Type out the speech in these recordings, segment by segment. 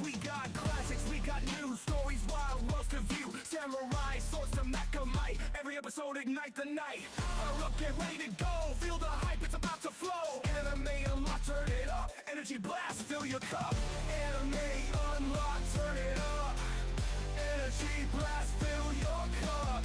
We got classics, we got new stories, wild worlds to view. Samurai, swords to Macamite. Every episode ignite the night. Fire up, get ready to go. Feel the hype, it's about to flow. Anime unlock, turn it up. Energy blast, fill your cup. Anime unlock, turn it up. Energy blast, fill your cup.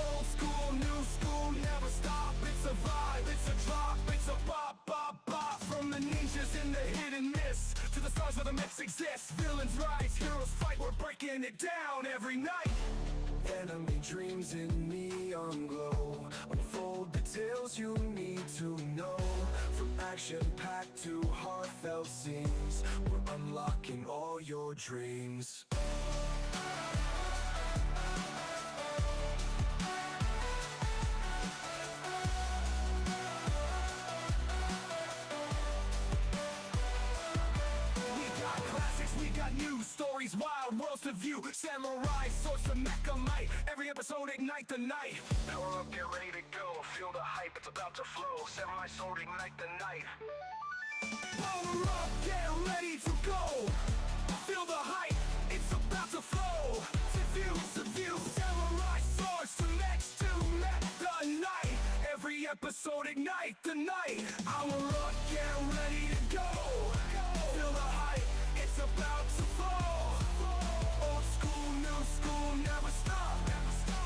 Old school, new school, never stop. It's a vibe, it's a drop, it's a bop, bop, bop. From the ninjas in the hit and miss to the stars where the myths exist. Villains rise, heroes fight, we're breaking it down every night. Enemy dreams in neon glow. Unfold the tales you need to know. From action-packed to heartfelt scenes, we're unlocking all your dreams. We got classics, we got new stories, wild worlds to view. Samurai, swords to Macamite. Every episode ignite the night. Power up, get ready to go. Feel the hype, it's about to flow. Samurai sword, ignite the night. Power up, get ready to go. Feel the hype, it's about to flow. To view, samurai swords to next to met the night. Every episode ignite the night. Power up, get ready to go. Feel the hype, it's about to flow. Old school, new school, never stop.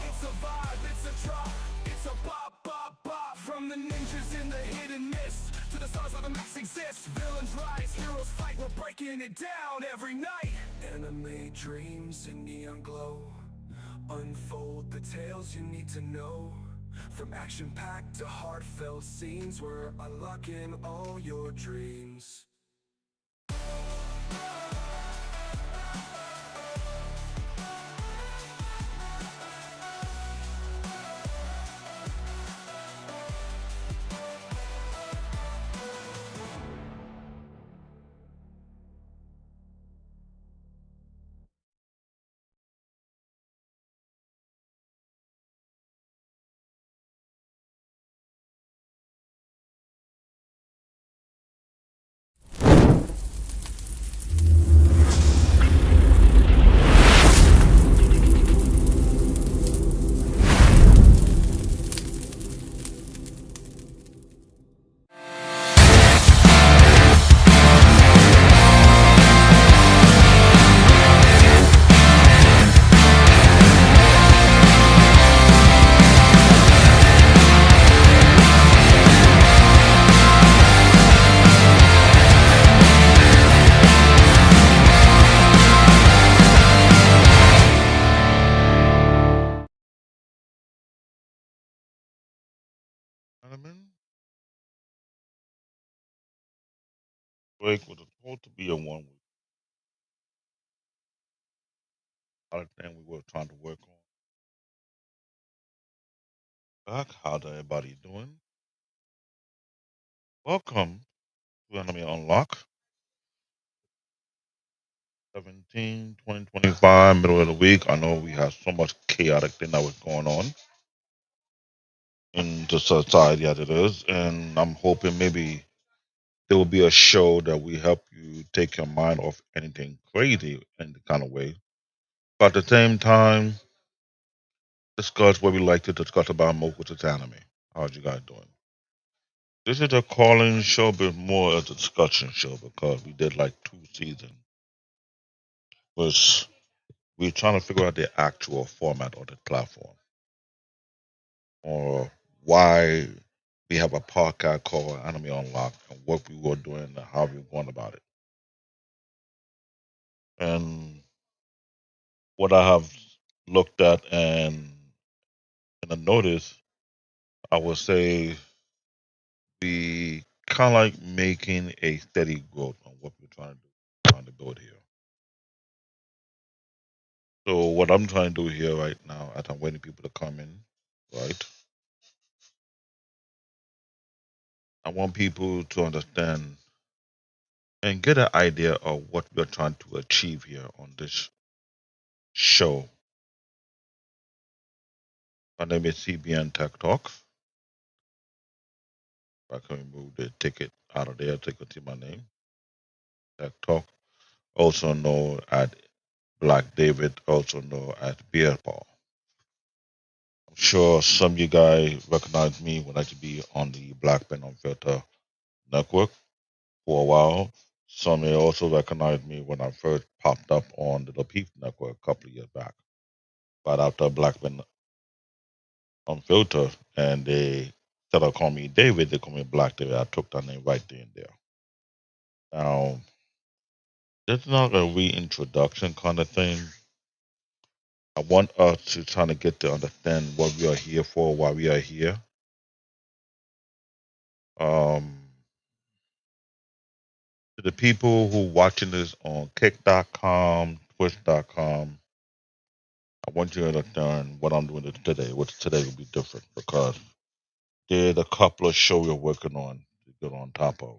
It's a vibe, it's a drop, it's a bop, bop, bop. From the ninjas in the hidden mist to the stars where the max exists. Villains rise, heroes fight, we're breaking it down every night. Anime dreams in neon glow. Unfold the tales you need to know. From action-packed to heartfelt scenes, we're unlocking all your dreams. Gentlemen, break was supposed to be a 1 week. A lot of things we were trying to work on. Back, how's everybody doing? Welcome to Enemy Unlock 17/20/25, middle of the week. I know we have so much chaotic thing that was going on in the society as it is, and I'm hoping maybe there will be a show that will help you take your mind off anything crazy in the kind of way. But at the same time, discuss what we like to discuss about most, which is anime. How's you guys doing? This is a call-in show, but more a discussion show because we did like 2 seasons. Was we're trying to figure out the actual format of the platform, or why we have a podcast called Anime Unlock, and what we were doing and how we were going about it. And what I have looked at and I noticed, I would say we kind of like making a steady growth on what we're trying to build here. So what I'm trying to do here right now, as I'm waiting people to come in, right? I want people to understand and get an idea of what we're trying to achieve here on this show. My name is CBN Tech Talk. I can remove the ticket out of there, so you can see my name, Tech Talk. also known as Black David, also known as Beer Paul. I'm sure some of you guys recognize me when I used to be on the Black Men Unfiltered network for a while. Some may also recognize me when I first popped up on the Peep network a couple of years back. But after Black Men Unfiltered, and they instead of calling me David, they call me Black David. I took that name right there and there. Now, this is not a reintroduction kind of thing. I want us to try to get to understand what we are here for, why we are here. Um, to the people who watching this on Kick.com, Twitch.com, I want you to understand what I'm doing today. What today will be different because there's a couple of shows we're working on to get on top of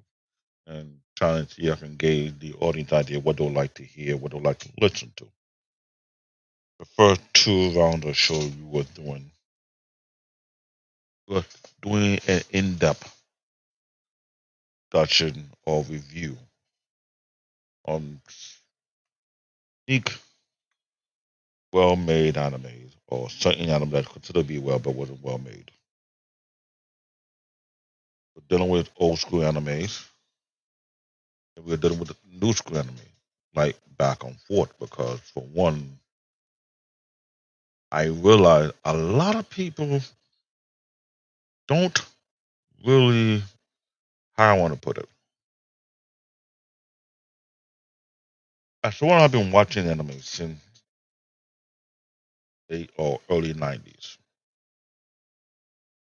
and trying to see if I can gauge the audience idea what they'll like to hear, what they'll like to listen to. The first two rounds of show we were doing an in-depth discussion or review on unique, well-made animes or certain anime that's considered to be well but wasn't well made. We're dealing with old school animes and we're dealing with new school anime, like back and forth because for one, I realize a lot of people don't really, how I want to put it. As someone I've been watching anime since the or early 90s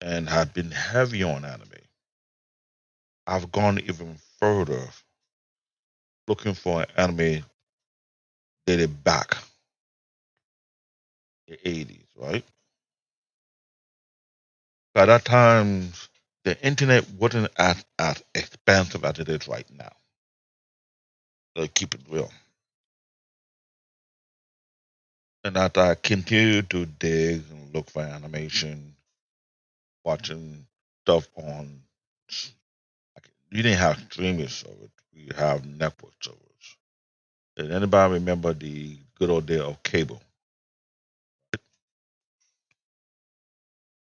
and have been heavy on anime, I've gone even further looking for an anime dated back the 80s, right? By that time, the internet wasn't as expansive as it is right now. So keep it real. And as I continue to dig and look for animation, watching stuff on, like, you didn't have streaming service, we have network servers. Did anybody remember the good old day of cable?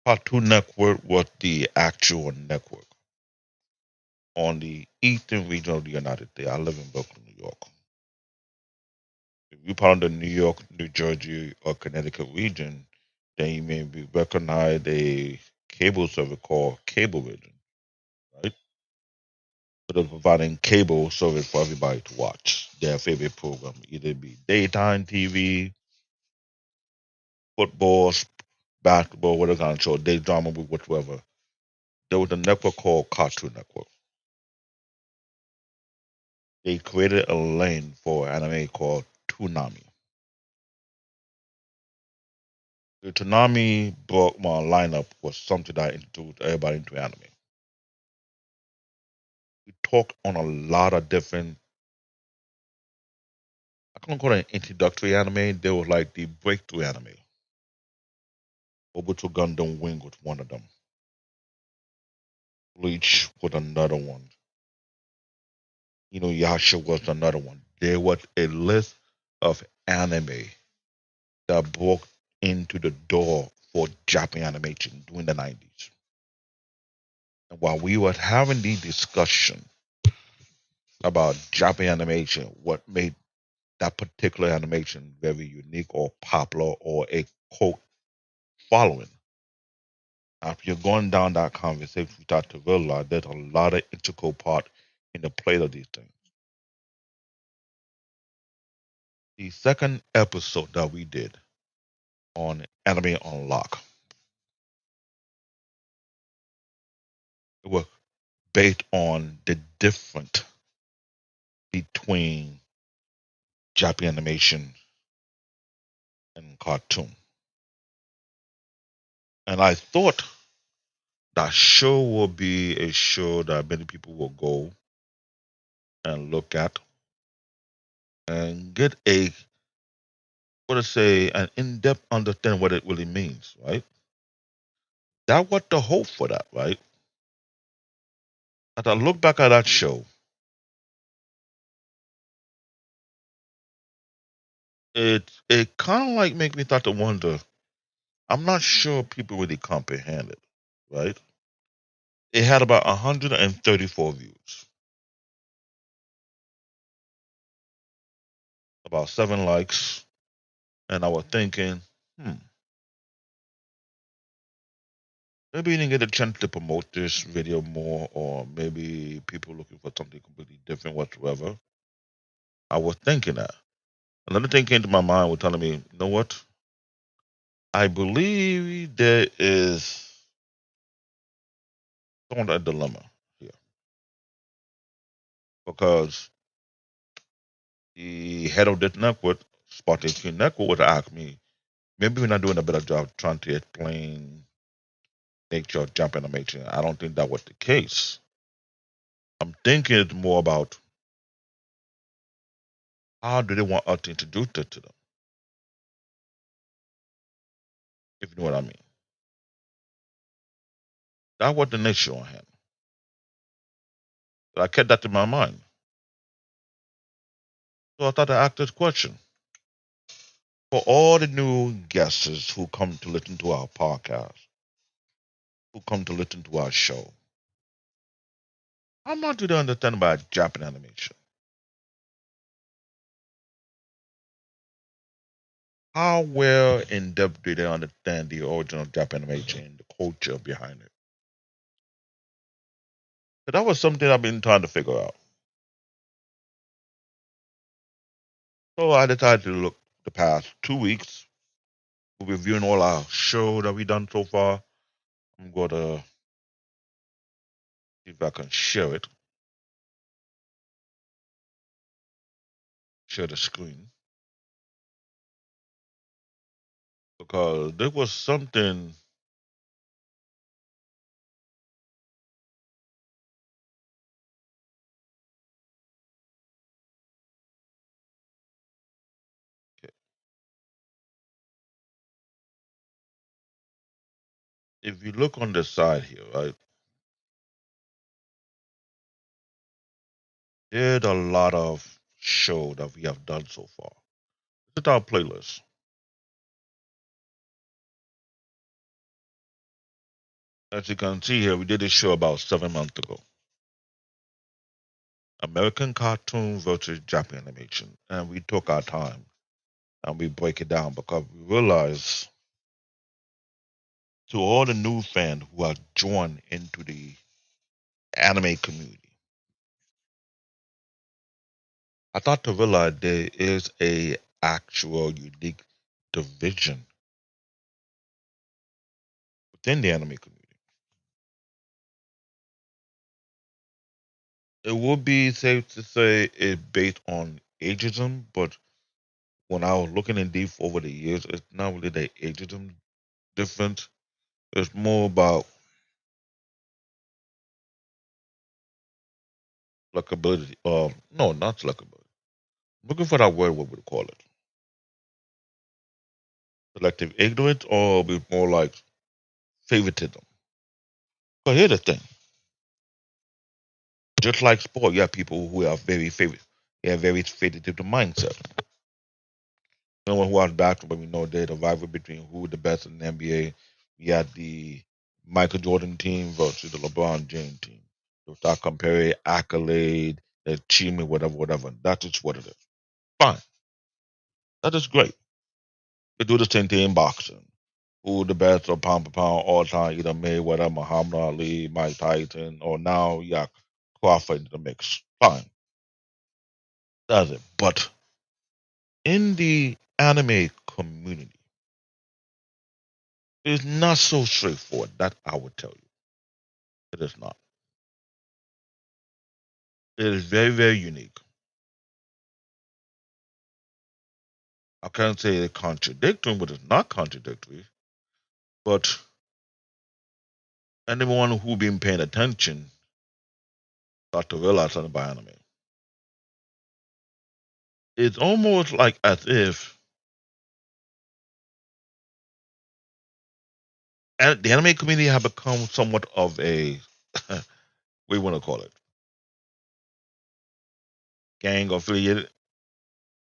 Cartoon Network was the actual network on the eastern region of the United States. I live in Brooklyn, New York. If you're part of the New York, New Jersey, or Connecticut region, then you may be recognize a cable service called Cablevision, right? So they're providing cable service for everybody to watch their favorite program, either it be daytime TV, football, basketball, whatever kind of show, day drama, whatever. There was a network called Cartoon Network. They created a lane for anime called Toonami. The Toonami book lineup was something that introduced everybody into anime. We talked on a lot of different. I couldn't call it an introductory anime. They were like the breakthrough anime. Obito Gundam Wing was one of them. Bleach was another one. Yasha was another one. There was a list of anime that broke into the door for Japanese animation during the 90s. And while we were having the discussion about Japanese animation, what made that particular animation very unique or popular or a cult following. After you're going down that conversation, you start to realize there's a lot of integral part in the play of these things. The second episode that we did on Anime Unlock, it was based on the difference between Japanese animation and cartoon. And I thought that show will be a show that many people will go and look at and get a what to say an in-depth understanding what it really means, right? That was the hope for that, right? As I look back at that show, it kind of like make me start to wonder. I'm not sure people really comprehend it, right? It had about 134 views, about 7 likes, and I was thinking, hmm, maybe you didn't get a chance to promote this video more, or maybe people looking for something completely different whatsoever. I was thinking that. Another thing came to my mind was telling me, you know what? I believe there is somewhat a dilemma here because the head of this network, Spartan Network, would ask me, maybe we're not doing a better job trying to explain nature of jump animation. I don't think that was the case. I'm thinking it's more about how do they want us to introduce it to them, if you know what I mean. That was the nature on hand. But I kept that in my mind. So I thought I'd ask this question. For all the new guests who come to listen to our podcast, who come to listen to our show, how much do they understand about Japanese animation? How well in depth do they understand the original Japanese animation and the culture behind it? So that was something I've been trying to figure out. So I decided to look the past 2 weeks, reviewing all our show that we've done so far. I'm going to see if I can share it, share the screen, because there was something. If you look on the side here, right, there's a lot of show that we have done so far. This is our playlist. As you can see here, we did this show about 7 months ago. American cartoon versus Japanese animation. And we took our time and we break it down because we realize to all the new fans who are joined into the anime community, I thought to realize there is a actual unique division within the anime community. It would be safe to say it's based on ageism, but when I was looking in deep over the years, it's not really the ageism difference. It's more about selectability. No, not selectability. Looking for that word, what would we call it? Selective ignorance, or be more like favoritism. But here's the thing: just like sport, you have people who are very favorite, they have very favoritism mindset. Someone who watch basketball, we know there's a rivalry between who the best in the NBA. We had the Michael Jordan team versus the LeBron James team. They'll start comparing accolade, achievement, whatever, whatever. That's just what it is. Fine. That is great. They do the same thing in boxing. Who the best of pound for pound all time, either Mayweather, Muhammad Ali, Mike Tyson, or now yeah, Crawford in the mix. Fine. That's it. But in the anime community, it's not so straightforward. That I would tell you. It is not. It is very, very unique. I can't say it's contradictory, but it's not contradictory. But anyone who been paying attention start to realize something about anime. It's almost like as if the anime community have become somewhat of a we want to call it gang affiliated,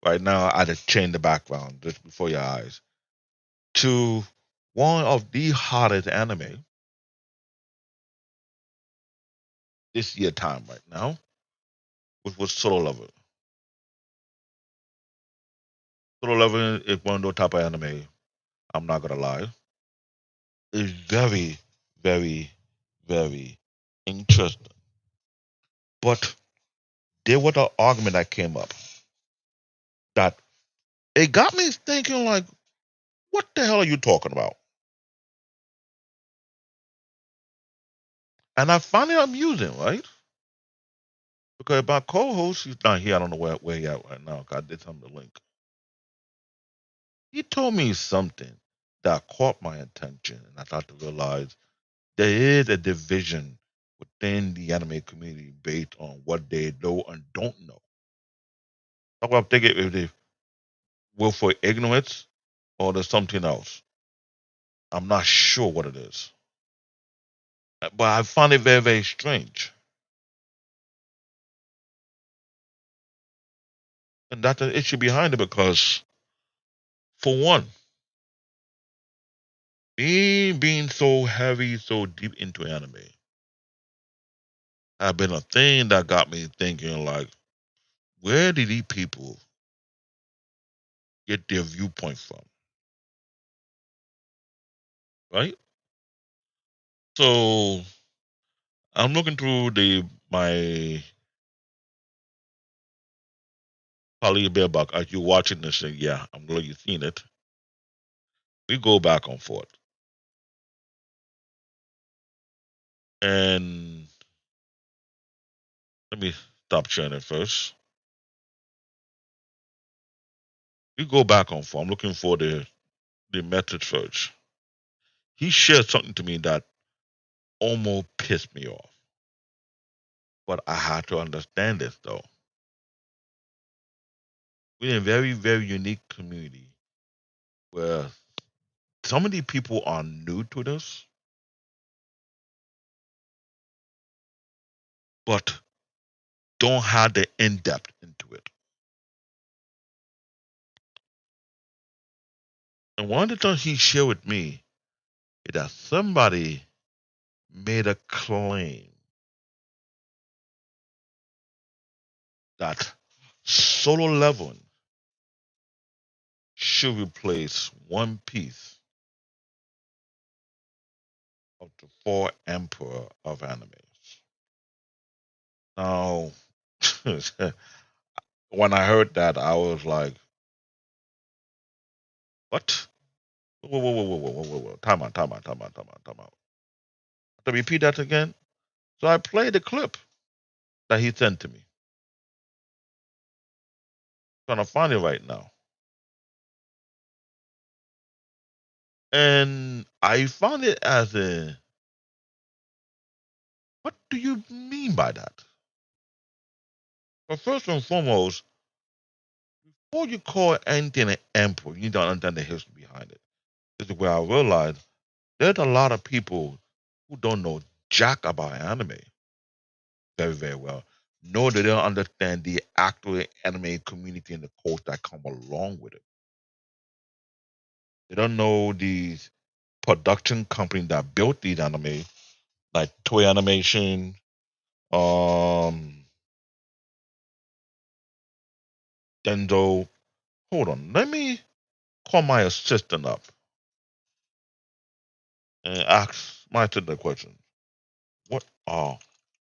right now, I just change the background just before your eyes to one of the hottest anime this year time right now, which was Solo Level. Solo Level is one of those type of anime. I'm not gonna lie, it's very, very, very interesting. But there was an argument that came up that it got me thinking, like, what the hell are you talking about? And I find it amusing, right? Because my co-host, he's not here. I don't know where he at right now. 'Cause I did send him the link. He told me something that caught my attention, and I started to realize there is a division within the anime community based on what they know and don't know. That's what I'm thinking, if they will for ignorance or there's something else. I'm not sure what it is. But I find it very, very strange. And that's the issue behind it because, for one, me being so heavy, so deep into anime have been a thing that got me thinking, like, where did these people get their viewpoint from? Right? So I'm looking through the my colleague Bearbuck as you watching this thing, yeah, I'm glad you've seen it. We go back and forth. And let me stop sharing it first. We go back and forth. I'm looking for the message first. He shared something to me that almost pissed me off. But I had to understand this though. We're in a very, very unique community where some of these people are new to this, but don't have the in depth into it. And one of the things he shared with me is that somebody made a claim that solo leveling should replace One Piece of the four emperor of animes. Now, when I heard that, I was like, "What? Whoa, whoa, whoa, whoa, whoa, whoa, whoa, whoa! Time out, time out, time out, time out, time out." To repeat that again, so I played the clip that he sent to me. Trying to find it right now, and I found it as a. What do you mean by that? But first and foremost, before you call anything an emperor, you need to understand the history behind it. This is where I realized there's a lot of people who don't know jack about anime very, very well. Nor do they don't understand the actual anime community and the culture that come along with it. They don't know these production companies that built these anime, like Toy Animation, um, Dendo. Hold on, let me call my assistant up and ask my assistant a question. What are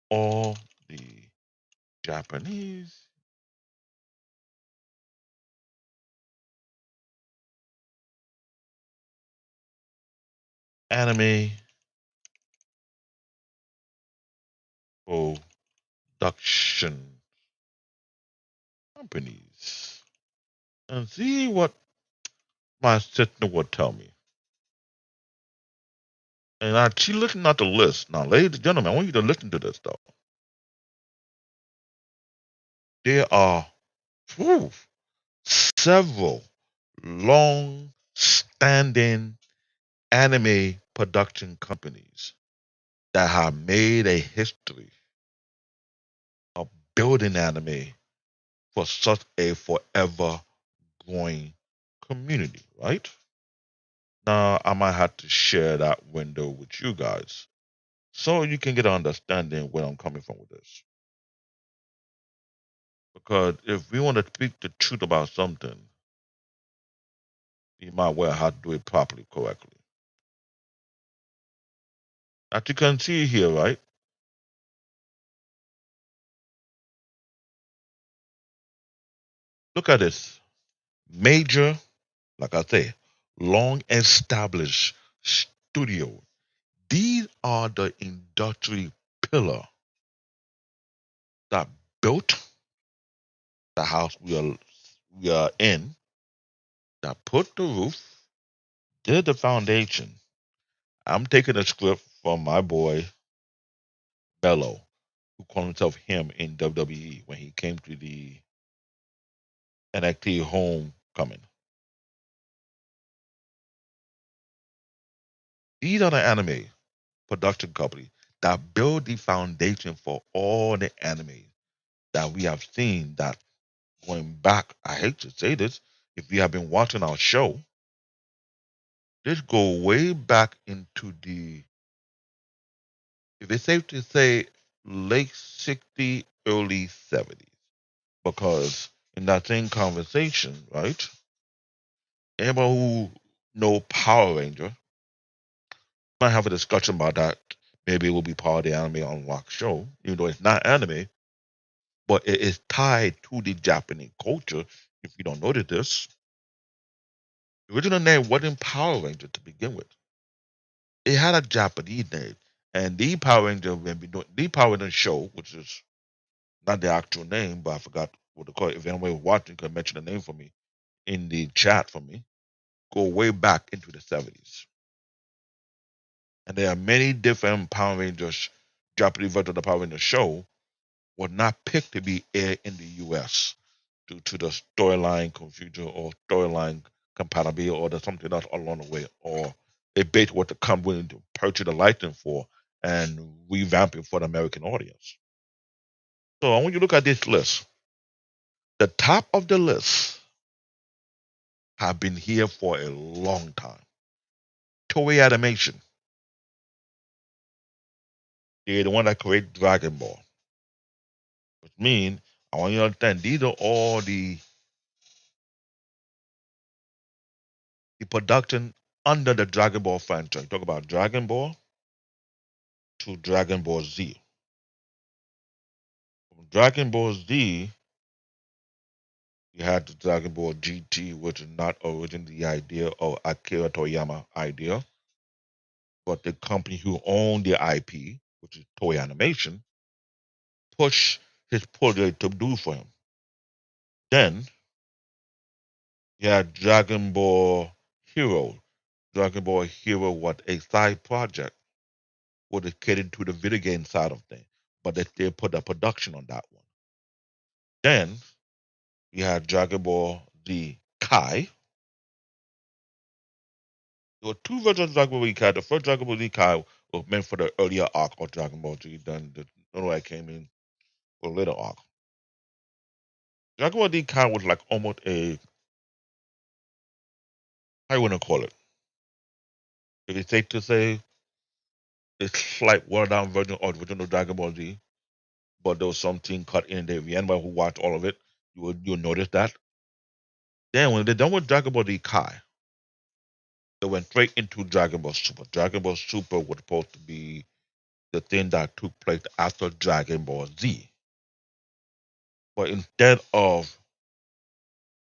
all the Japanese anime production companies? And see what my assistant would tell me. And she looking at the list. Now, ladies and gentlemen, I want you to listen to this though. There are whew, several long standing anime production companies that have made a history of building anime for such a forever growing community, right? Now, I might have to share that window with you guys so you can get an understanding where I'm coming from with this. Because if we want to speak the truth about something, you might well have to do it properly, correctly. As you can see here, right? Look at this. Major, like I say, long established studio. These are the industry pillar that built the house we are in, that put the roof, did the foundation. I'm taking a script from my boy Bello, who called himself him in WWE when he came to the NXT homecoming. These are the anime production company that build the foundation for all the anime that we have seen, that going back, I hate to say this, if you have been watching our show, this go way back into the, if it's safe to say, late 60s, early 70s. Because in that same conversation, right, anybody who know Power Ranger might have a discussion about that. Maybe it will be part of the Anime Unlocked show, even though it's not anime, but it is tied to the Japanese culture. If you don't notice this, the original name wasn't Power Ranger to begin with. It had a Japanese name. And the Power Ranger, when we doing the Power Ranger show, which is not the actual name, but I forgot what to call it. If anyone was watching, could mention the name for me in the chat for me. Go way back into the 70s. And there are many different Power Rangers, Japanese version of the Power Ranger show, were not picked to be aired in the US due to the storyline confusion or storyline compatibility or there's something else along the way, or they based what the company to purchase the license for and revamp it for the American audience. So I want you to look at this list. The top of the list have been here for a long time. Toei Animation, they're the one that created Dragon Ball. Which means I want you to understand these are all the production under the Dragon Ball franchise. Talk about Dragon Ball to Dragon Ball Z. From Dragon Ball Z, you had the Dragon Ball GT, which is not originally the idea of Akira Toriyama idea, but the company who owned the IP, which is Toei Animation, pushed his project to do for him. Then you had Dragon Ball Hero. Dragon Ball Hero was a side project dedicated to the video game side of things, but they still put a production on that one. Then you had Dragon Ball Z Kai. There were two versions of Dragon Ball Z Kai. The first Dragon Ball Z Kai was meant for the earlier arc of Dragon Ball Z. Then the other one came in for a later arc. Dragon Ball Z Kai was like almost a, how you want to call it? Is it safe to say it's slight watered down version of the original Dragon Ball Z? But there was something cut in there. If you anybody who watched all of it, you'll notice that. Then when they're done with Dragon Ball Z Kai, they went straight into Dragon Ball Super. Dragon Ball Super was supposed to be the thing that took place after Dragon Ball Z. But instead of,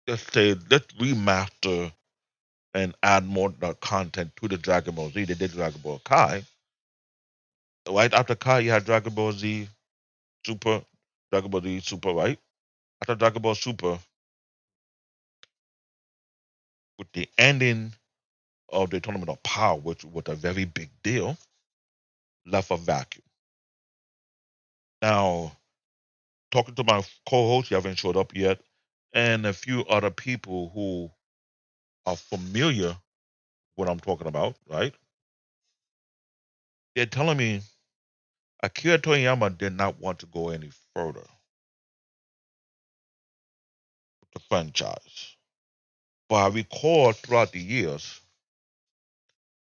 let's say, let's remaster and add more content to the Dragon Ball Z, they did Dragon Ball Kai. Right after Kai, you had Dragon Ball Z Super, Dragon Ball Z Super, right? After Dragon Ball Super, with the ending of the Tournament of Power, which was a very big deal, left a vacuum. Now, talking to my co-host, you haven't showed up yet, and a few other people who are familiar with what I'm talking about, right? They're telling me Akira Toriyama did not want to go any further with the franchise. But I recall throughout the years,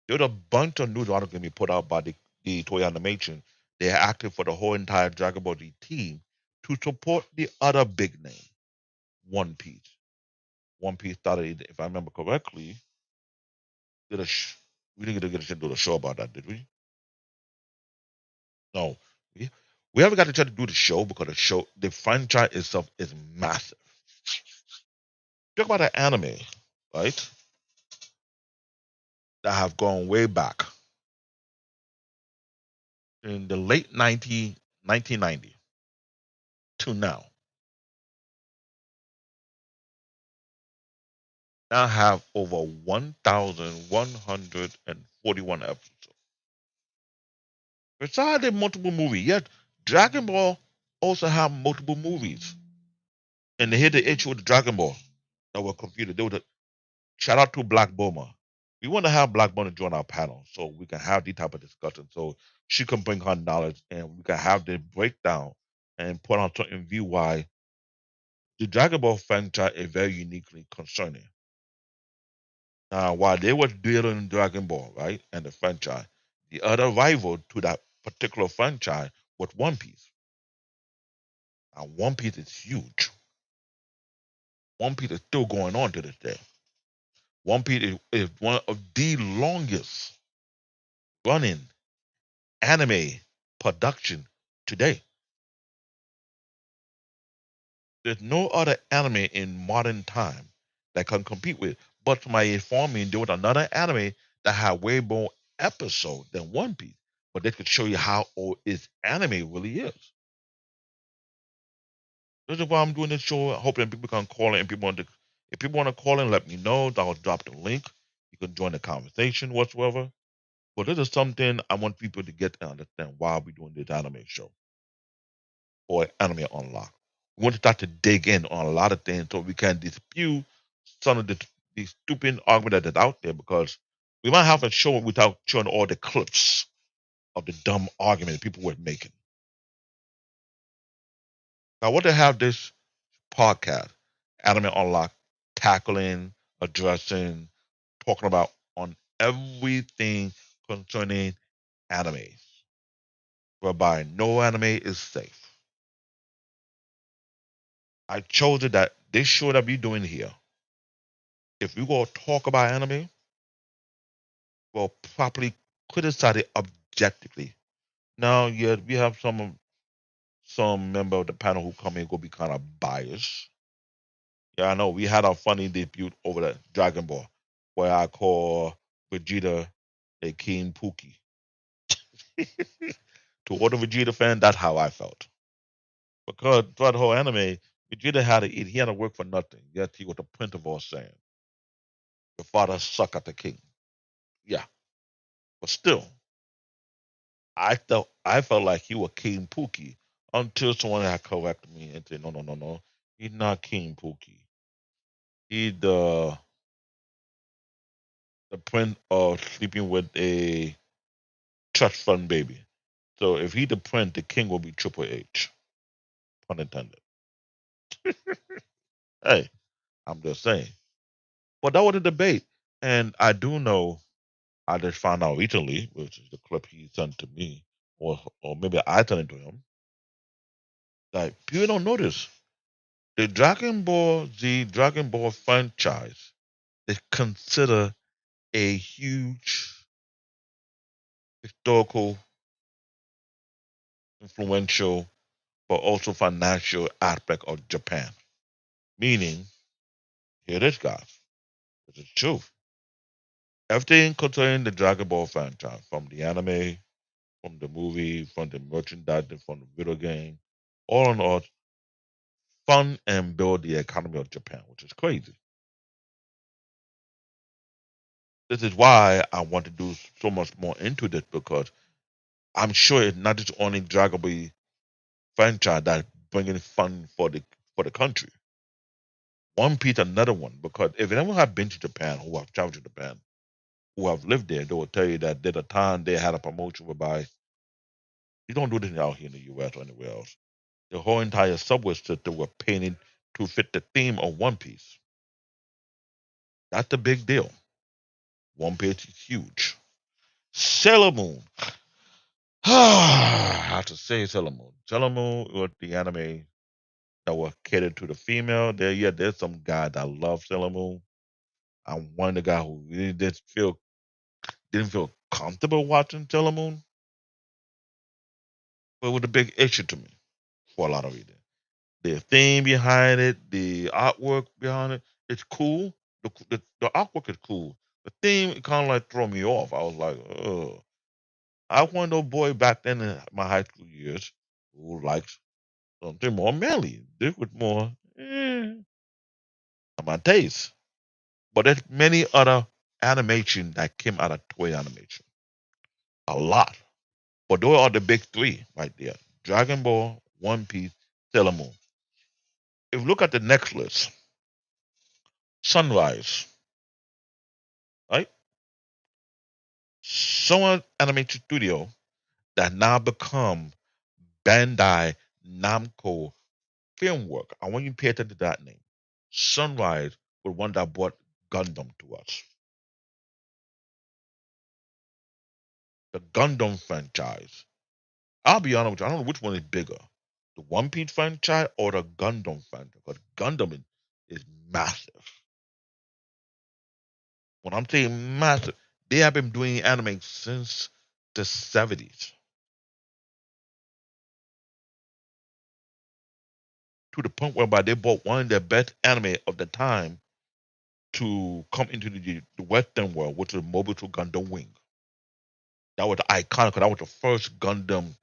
there was a bunch of news articles being put out by the Toei Animation. They acted for the whole entire Dragon Ball Z team to support the other big name, One Piece. One Piece started, if I remember correctly, did a we didn't get a chance to do the show about that, did we? No, we, we haven't got to try to do the show because the franchise itself is massive. Talk about an anime, right? That have gone way back in the late 1990 to now. Now have over 1,141 episodes. Besides the multiple movies, yet Dragon Ball also have multiple movies. And they hit the issue with Dragon Ball that were confused. They would shout out to Black Boma. We want to have Black Boma join our panel so we can have these type of discussion. So she can bring her knowledge and we can have the breakdown and put on certain view why the Dragon Ball franchise is very uniquely concerning. Now, while they were dealing Dragon Ball, right, and the franchise, the other rival to that particular franchise was One Piece. And One Piece is huge. One Piece is still going on to this day. One Piece is one of the longest running anime production today. There's no other anime in modern time that can compete with. But to my informing, there was another anime that had way more episodes than One Piece. But they could show you how old its anime really is. This is why I'm doing this show, hoping people can call in and people want to if people want to call in, let me know. I'll drop the link. You can join the conversation whatsoever. But this is something I want people to get to understand why we're doing this anime show or anime unlock. We want to start to dig in on a lot of things so we can dispute some of the stupid argument that is out there because we might have a show without showing all the clips of the dumb argument people were making. I want to have this podcast, Anime Unlock, tackling, addressing, talking about on everything concerning anime, whereby no anime is safe. I chose it that this show that we're doing here, if we go talk about anime, we'll properly criticize it objectively. Now, yeah, we have some member of the panel who come in go be kind of biased. Yeah, I know we had a funny dispute over the Dragon Ball, where I call Vegeta a King Pookie. To all the Vegeta fan, that's how I felt. Because throughout the whole anime, Vegeta had to eat. He had to work for nothing. Yet he was the Prince of all saying, "Your father suck at the king." Yeah, but still, I felt like he was King Pookie until someone had corrected me and said, "No, no, no, no, he's not King Pookie. He's the prince of sleeping with a trust fund baby. So if he the prince, the king will be Triple H. Pun intended." Hey, I'm just saying. But that was a debate. And I do know, I just found out recently, which is the clip he sent to me, or maybe I sent it to him, that people don't notice. The Dragon Ball Z Dragon Ball franchise is considered a huge historical, influential, but also financial aspect of Japan. Meaning, here it is, guys. This is truth. Everything concerning the Dragon Ball franchise, from the anime, from the movie, from the merchandise, from the video game, all in all, fund and build the economy of Japan, which is crazy. This is why I want to do so much more into this because I'm sure it's not just only Dragon Ball franchise that's bringing fun for the country. One Piece, another one, because if anyone have been to Japan, who have traveled to Japan, who have lived there, they will tell you that there's a time they had a promotion whereby you don't do this out here in the US or anywhere else. The whole entire subway system were painted to fit the theme of One Piece. That's the big deal. One Piece is huge. Sailor Moon. I have to say Sailor Moon. Sailor Moon was the anime that was catered to the female. There's some guy that loves Sailor Moon. I'm one of the guy who really didn't feel comfortable watching Sailor Moon, but it was a big issue to me for a lot of reasons. The theme behind it, the artwork behind it, it's cool. The artwork is cool. The theme kind of like throw me off. I was like, oh. I was one of those boy back then in my high school years who liked something more manly. This was more my taste. But there's many other animation that came out of toy animation. A lot. But those are the big three right there. Dragon Ball, One Piece, Sailor Moon. If you look at the next list, Sunrise, right? Someone animation studio that now become Bandai Namco Film Work. I want you to pay attention to that name. Sunrise was one that brought Gundam to us. The Gundam franchise. I'll be honest with you, I don't know which one is bigger. The One Piece franchise or the Gundam franchise. Because Gundam is massive. When I'm saying massive, they have been doing anime since the 70s. To the point whereby they bought one of the best anime of the time to come into the Western world, which is Mobile Gundam Wing. That was iconic. That was the first Gundam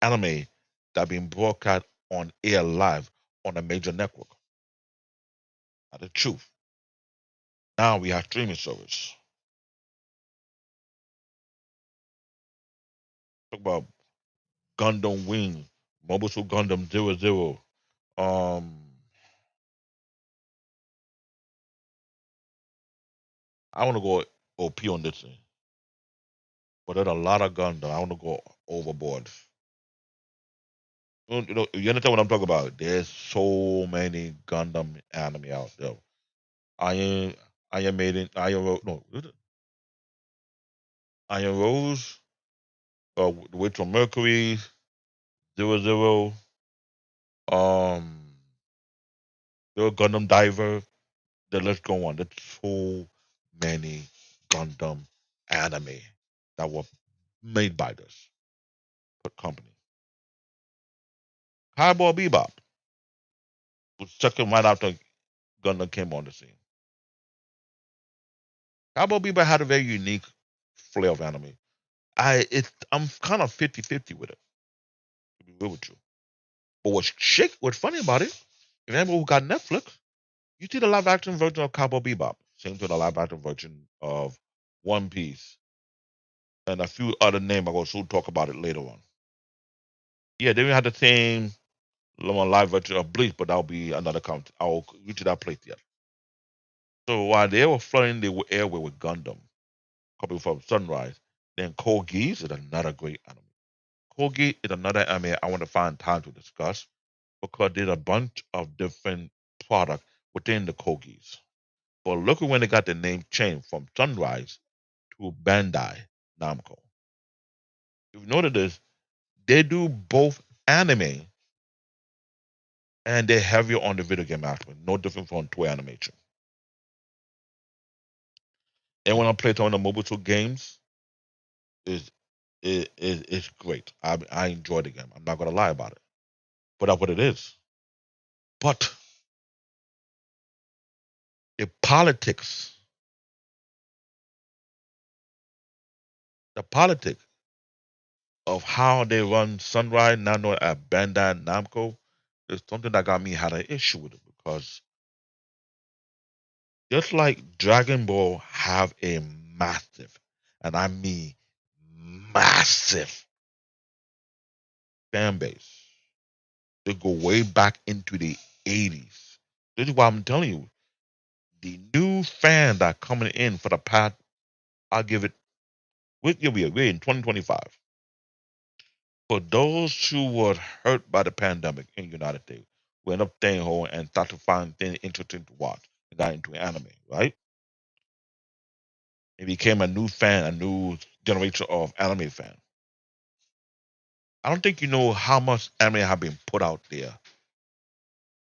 anime that been broadcast on air live on a major network. That's the truth. Now we have streaming service. Talk about Gundam Wing, Mobile Gundam 00. I want to go OP on this thing, but there's a lot of Gundam. I want to go overboard. You understand what I'm talking about? There's so many Gundam anime out there. Iron, Iron Maiden, Iron Rose, no, Iron Rose, The Witch from Mercury, 00, um, the Gundam Diver. The list go on. There's so many Gundam anime that were made by this company. Cowboy Bebop was second right after Gundam came on the scene. Cowboy Bebop had a very unique flair of anime. I'm kind of 50-50 with it, to be real with you. But what's funny about it, if anybody who got Netflix, you see the live action version of Cowboy Bebop. Same to the live action version of One Piece. And a few other names I'm going to talk about it later on. Yeah, they even had the same live version of Bleach, but that'll be another count. I'll reach to that place yet. So while they were flooding the airway with Gundam, coming from Sunrise, then Code Geass is another great anime. Code Geass is another anime I want to find time to discuss because there's a bunch of different products within the Code Geass. But look at when they got the name changed from Sunrise to Bandai Namco. If you notice this, they do both anime and they're heavier on the video game aspect, no different from toy animation. And when I play some of the mobile two games, is is great. I enjoy the game. I'm not gonna lie about it, but that's what it is. But the politics, the politics of how they run Sunrise, now known as Bandai Namco, is something that got me had an issue with it because just like Dragon Ball have a massive, and I mean massive fan base. They go way back into the 80s. This is why I'm telling you, the new fans that are coming in for the past, I'll give it, we're in 2025. For those who were hurt by the pandemic in the United States, who end up staying home and start to find things interesting to watch and got into anime, right? It became a new fan, a new generation of anime fan. I don't think you know how much anime have been put out there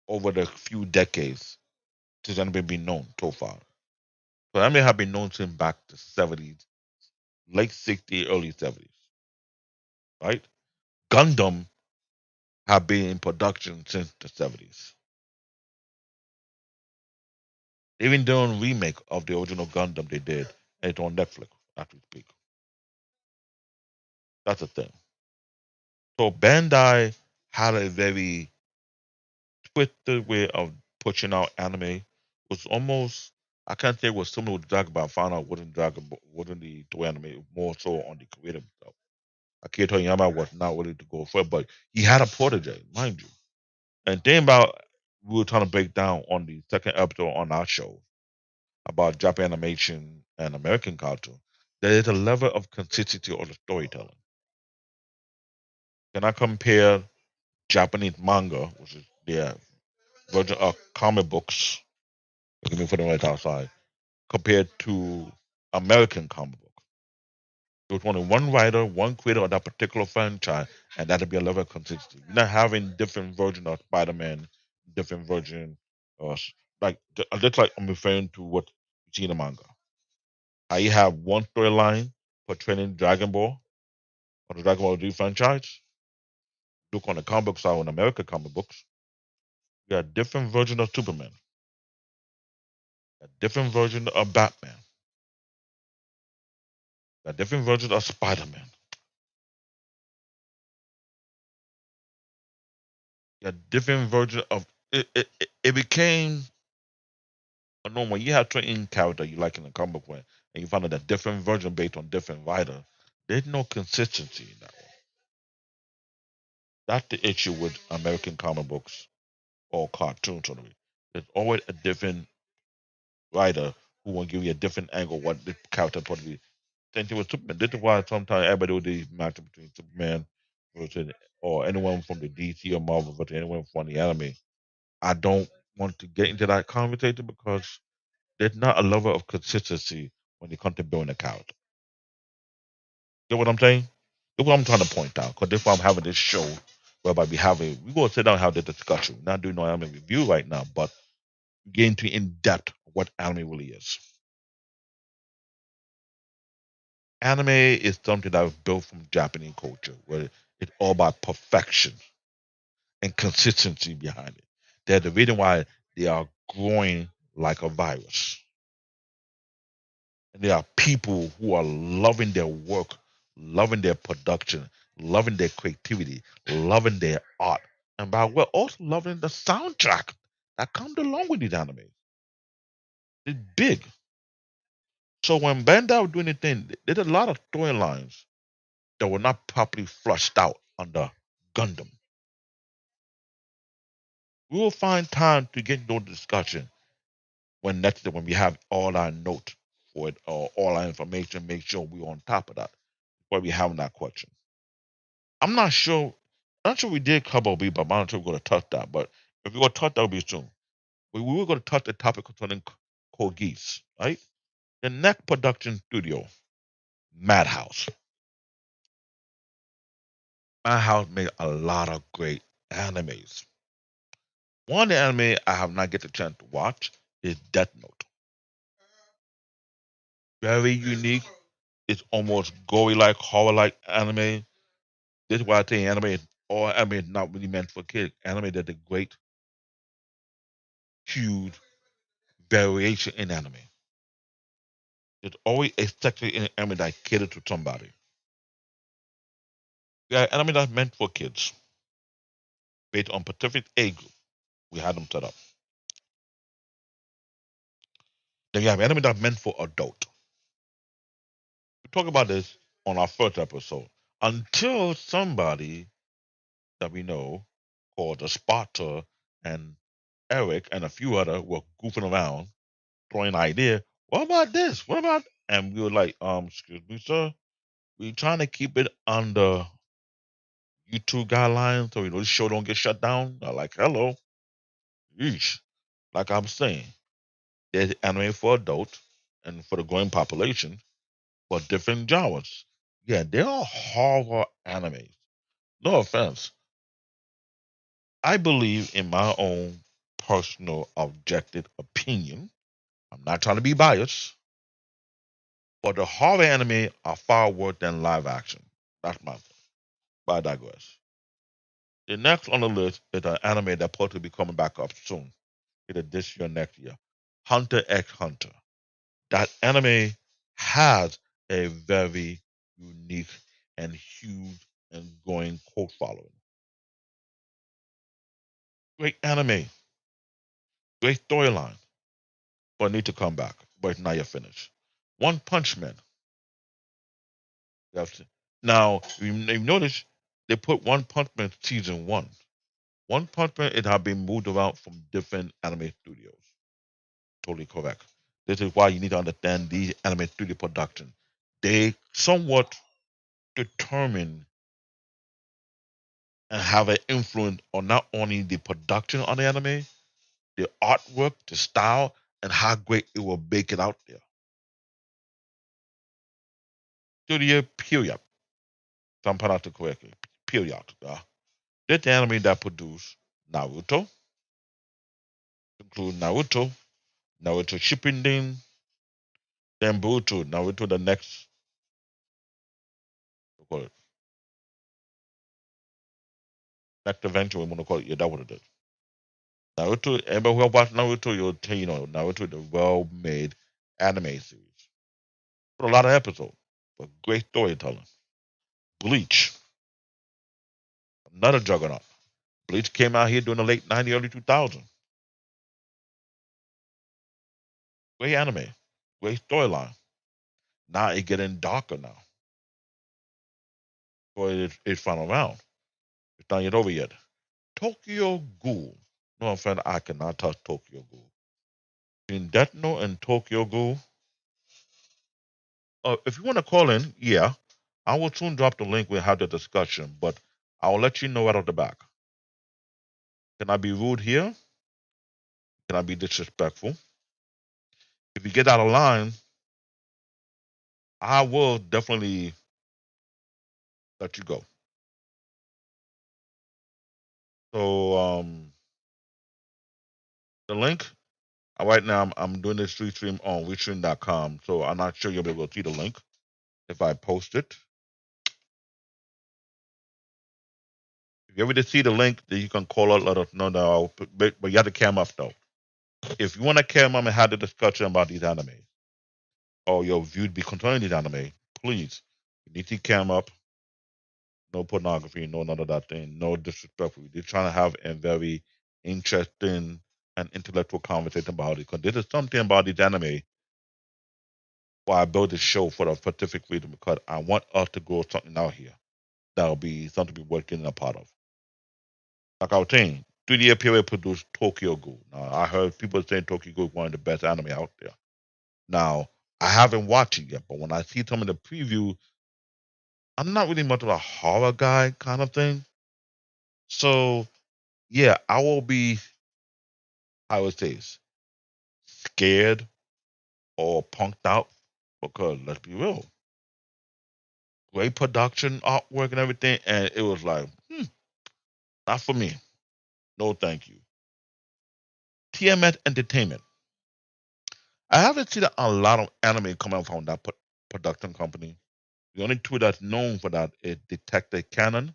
over the few decades since anime been known so far. So anime have been known since back the 70s, late 60s, early 70s, right? Gundam have been in production since the 70s. Even doing remake of the original Gundam they did, and it's on Netflix as we speak. That's the thing. So Bandai had a very twisted way of pushing out anime. It was almost, I can't say it was similar to Dragon Ball. I found out wasn't Dragon Ball, wasn't the toy anime, more so on the creative stuff. Akira Toriyama was not willing to go for it, but he had a protege, mind you. And thing about, we were trying to break down on the second episode on our show about Japanese animation and American culture, there is a level of consistency of the storytelling. Can I compare Japanese manga, which is their version of comic books, let me put them right outside, compared to American comic book? There's only one writer, one creator of that particular franchise, and that'll be a level of consistency. You're not having different version of Spider-Man, different version, like just like I'm referring to what you see in the manga. How you have one storyline portraying Dragon Ball or the Dragon Ball Z franchise. Look on the comic books side, on American comic books, you got different version of Superman, a different version of Batman, a different version of Spider-Man, a different version of it became a normal. You have certain character you like in the comic book, and you find out a different version based on different writer. There's no consistency in that one. That's the issue with American comic books or cartoons. Sort of. There's always a different writer who will give you a different angle what the character supposed to be. Same thing with Superman. This is why sometimes everybody will do match between Superman versus or anyone from the DC or Marvel versus anyone from the anime. I don't want to get into that conversation because there's not a level of consistency when it comes to building a character. Get what I'm saying? That's what I'm trying to point out. Because that's why I'm having this show whereby we go sit down and have the discussion. We're not doing no anime review right now, but getting to in depth what anime really is. Anime is something that was built from Japanese culture, where it's all about perfection and consistency behind it. They're the reason why they are growing like a virus. And there are people who are loving their work, loving their production, loving their creativity, loving their art, and by well also loving the soundtrack that comes along with these anime. It's big. So when Bandai was doing the thing, there's a lot of storylines that were not properly flushed out under Gundam. We will find time to get into the discussion when we have all our notes for it or all our information, make sure we're on top of that before we having that question. I'm not sure. I'm not sure we did cover Bebop. I'm not sure we're going to touch that, but if we're going to touch that, will be soon. We were going to touch the topic concerning Code Geass, right? The next production studio, Madhouse. Madhouse made a lot of great animes. One of the anime I have not get the chance to watch is Death Note. Very unique. It's almost gory like, horror like anime. This is why I think anime is all anime is not really meant for kids. Anime that a great, huge variation in anime. There's always a section in anime that cater to somebody. Yeah, anime that's meant for kids, based on specific age group. We had them set up. Then you have anime that's meant for adult. We talk about this on our first episode. Until somebody that we know called the Sparta and Eric and a few other were goofing around, throwing an idea. What about this? What about? And we were like, excuse me, sir. We're trying to keep it under YouTube guidelines so the show don't get shut down. They're like, hello, yeesh. Like I'm saying, there's anime for adults, and for the growing population, but different genres. Yeah, they are horror animes. No offense. I believe in my own personal objective opinion. I'm not trying to be biased, but the horror anime are far worse than live action. That's my thing. But I digress. The next on the list is an anime that's supposed to be coming back up soon, either this year or next year. Hunter x Hunter. That anime has a very unique and huge and growing cult following. Great anime, great storyline, but need to come back. But it's not yet finished. One Punch Man. Yes. Now, you've noticed they put One Punch Man season one. One Punch Man, it had been moved around from different anime studios. Totally correct. This is why you need to understand these anime studio production. They somewhat determine and have an influence on not only the production on the anime, the artwork, the style, and how great it will make it out there. Studio period. If I'm pronouncing it correctly. Period. This anime that produced Naruto, include Naruto, Naruto Shippuden, then Boruto, Naruto the next, what call it, next adventure, we want to call it. Yeah, that's what it is. Naruto, everybody who watched Naruto, you'll tell you know Naruto is a well-made anime series. With a lot of episodes, but great storytelling. Bleach, another juggernaut. Bleach came out here during the late '90s, early 2000s. Great anime, great storyline. Now it's getting darker now. For its final round. It's not yet over yet. Tokyo Ghoul. No offense, I cannot touch Tokyo Ghoul. Between Death Note and Tokyo Ghoul, if you want to call in, yeah, I will soon drop the link. We'll have the discussion, but I will let you know right off the back. Can I be rude here? Can I be disrespectful? If you get out of line, I will definitely let you go. So the link right now I'm doing this free stream on restream.com, so I'm not sure you'll be able to see the link if I post it. If you ever did see the link, then you can call us, let us know that but you have to cam up though. If you want to cam up and have the discussion about these anime or your view to be concerning these anime, please, you need to cam up. No pornography, no none of that thing, no disrespectful. We're trying to have a very interesting and intellectual conversation about it because this is something about these anime why I built this show for the specific reason because I want us to grow something out here that'll be something to be working a part of. Like I was saying, 3D period produced Tokyo Ghoul. Now I heard people saying Tokyo Ghoul is one of the best anime out there. Now I haven't watched it yet, but when I see some of the preview, I'm not really much of a horror guy kind of thing. So yeah, I will be, I would say, scared or punked out because let's be real, great production, artwork, and everything, and it was like, not for me. No, thank you. TMS Entertainment. I haven't seen a lot of anime coming from that production company. The only two that's known for that is Detective Canon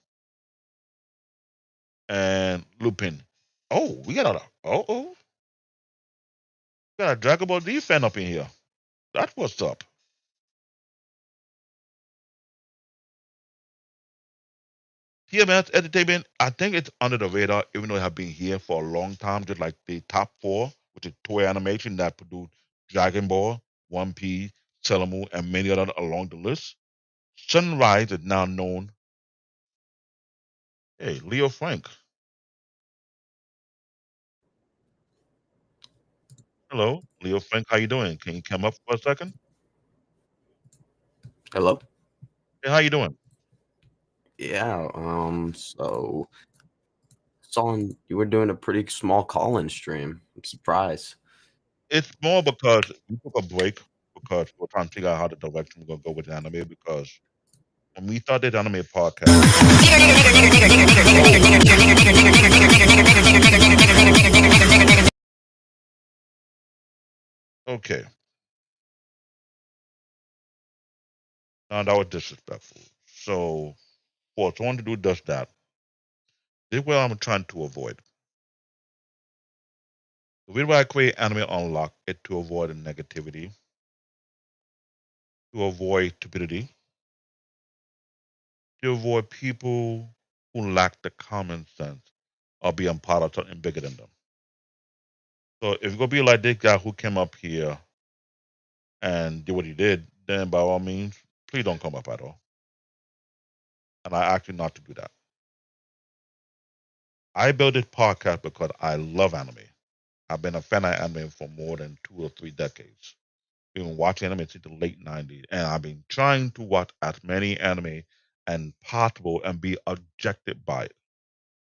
and Lupin. Oh, we got we got a Dragon Ball Z fan up in here. That's what's up. TMS Entertainment, I think it's under the radar, even though it have been here for a long time, just like the top four, which is Toei Animation that produced Dragon Ball, One Piece, Sailor Moon, and many other along the list. Sunrise is now known. Hey, Leo Frank. Hello, Leo Frank. How you doing? Can you come up for a second? Hello? Hey, how you doing? Yeah, so saw you were doing a pretty small call-in stream. I'm surprised. It's more because we took a break because we're trying to figure out how the direction we're gonna go with anime because when we started the anime podcast, okay, now that was disrespectful. So for someone to do just that, this is what I'm trying to avoid. The reason why I create Anime Unlock is to avoid the negativity, to avoid stupidity, to avoid people who lack the common sense of being part of something bigger than them. So if you're gonna be like this guy who came up here and did what he did, then by all means, please don't come up at all. And I ask you not to do that. I built this podcast because I love anime. I've been a fan of anime for more than 2 or 3 decades. Been watching anime since the late '90s, and I've been trying to watch as many anime and possible and be objected by it.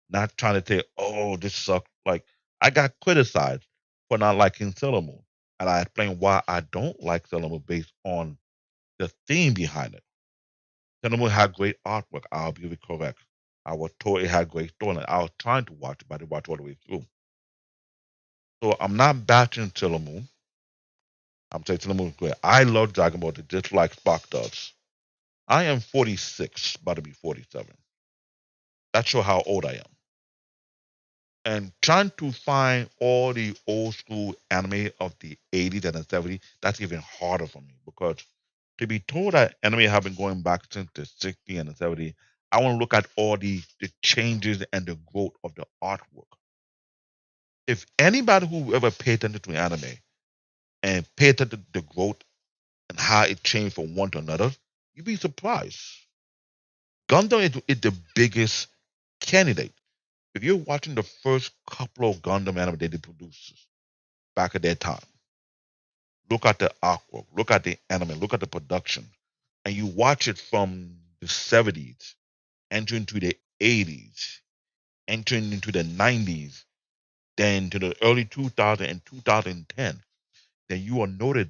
Not trying to say, "Oh, this sucks." Like I got criticized for not liking Sailor Moon, and I explained why I don't like Sailor Moon based on the theme behind it. Sailor Moon had great artwork. I'll be correct. I was told it had great storyline. I was trying to watch it, but I didn't watch all the way through. So I'm not bashing Sailor Moon. I'm saying Sailor Moon is great. I love Dragon Ball just like Spock does. I am 46, about to be 47. That shows how old I am. And trying to find all the old school anime of the 80s and the 70s, that's even harder for me because to be told that anime have been going back since the 60s and the 70s, I want to look at all the changes and the growth of the artwork. If anybody who ever paid attention to anime and paid attention to the growth and how it changed from one to another, you'd be surprised. Gundam is the biggest candidate. If you're watching the first couple of Gundam anime they produced back at that time, look at the artwork, look at the anime, look at the production, and you watch it from the 70s, entering into the 80s, entering into the 90s, then to the early 2000 and 2010, then you will notice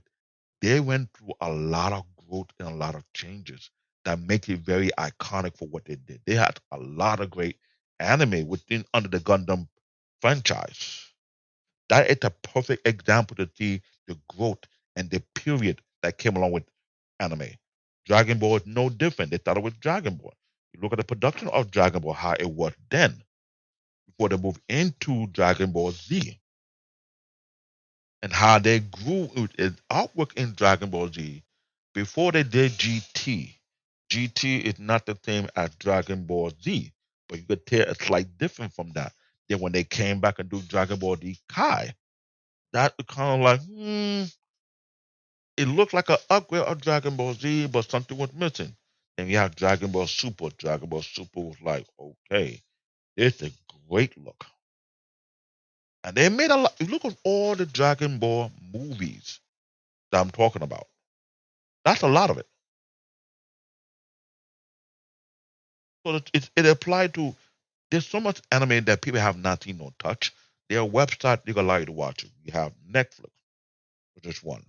they went through a lot of growth and a lot of changes that make it very iconic for what they did. They had a lot of great anime within under the Gundam franchise. That is a perfect example to see the growth and the period that came along with anime. Dragon Ball is no different. They thought it was Dragon Ball. You look at the production of Dragon Ball, how it was then, before they moved into Dragon Ball Z, and how they grew artwork in Dragon Ball Z before they did GT. GT is not the same as Dragon Ball Z, but you could tell a slight difference from that. Then when they came back and do Dragon Ball Z Kai, that kind of like, it looked like an upgrade of Dragon Ball Z, but something was missing. Then you have Dragon Ball Super. Dragon Ball Super was like, okay, it's a great look. And they made a lot. You look at all the Dragon Ball movies that I'm talking about. That's a lot of it. So it applied to. There's so much anime that people have not seen or touched. Their website they allow you to watch it. You have Netflix, which is one.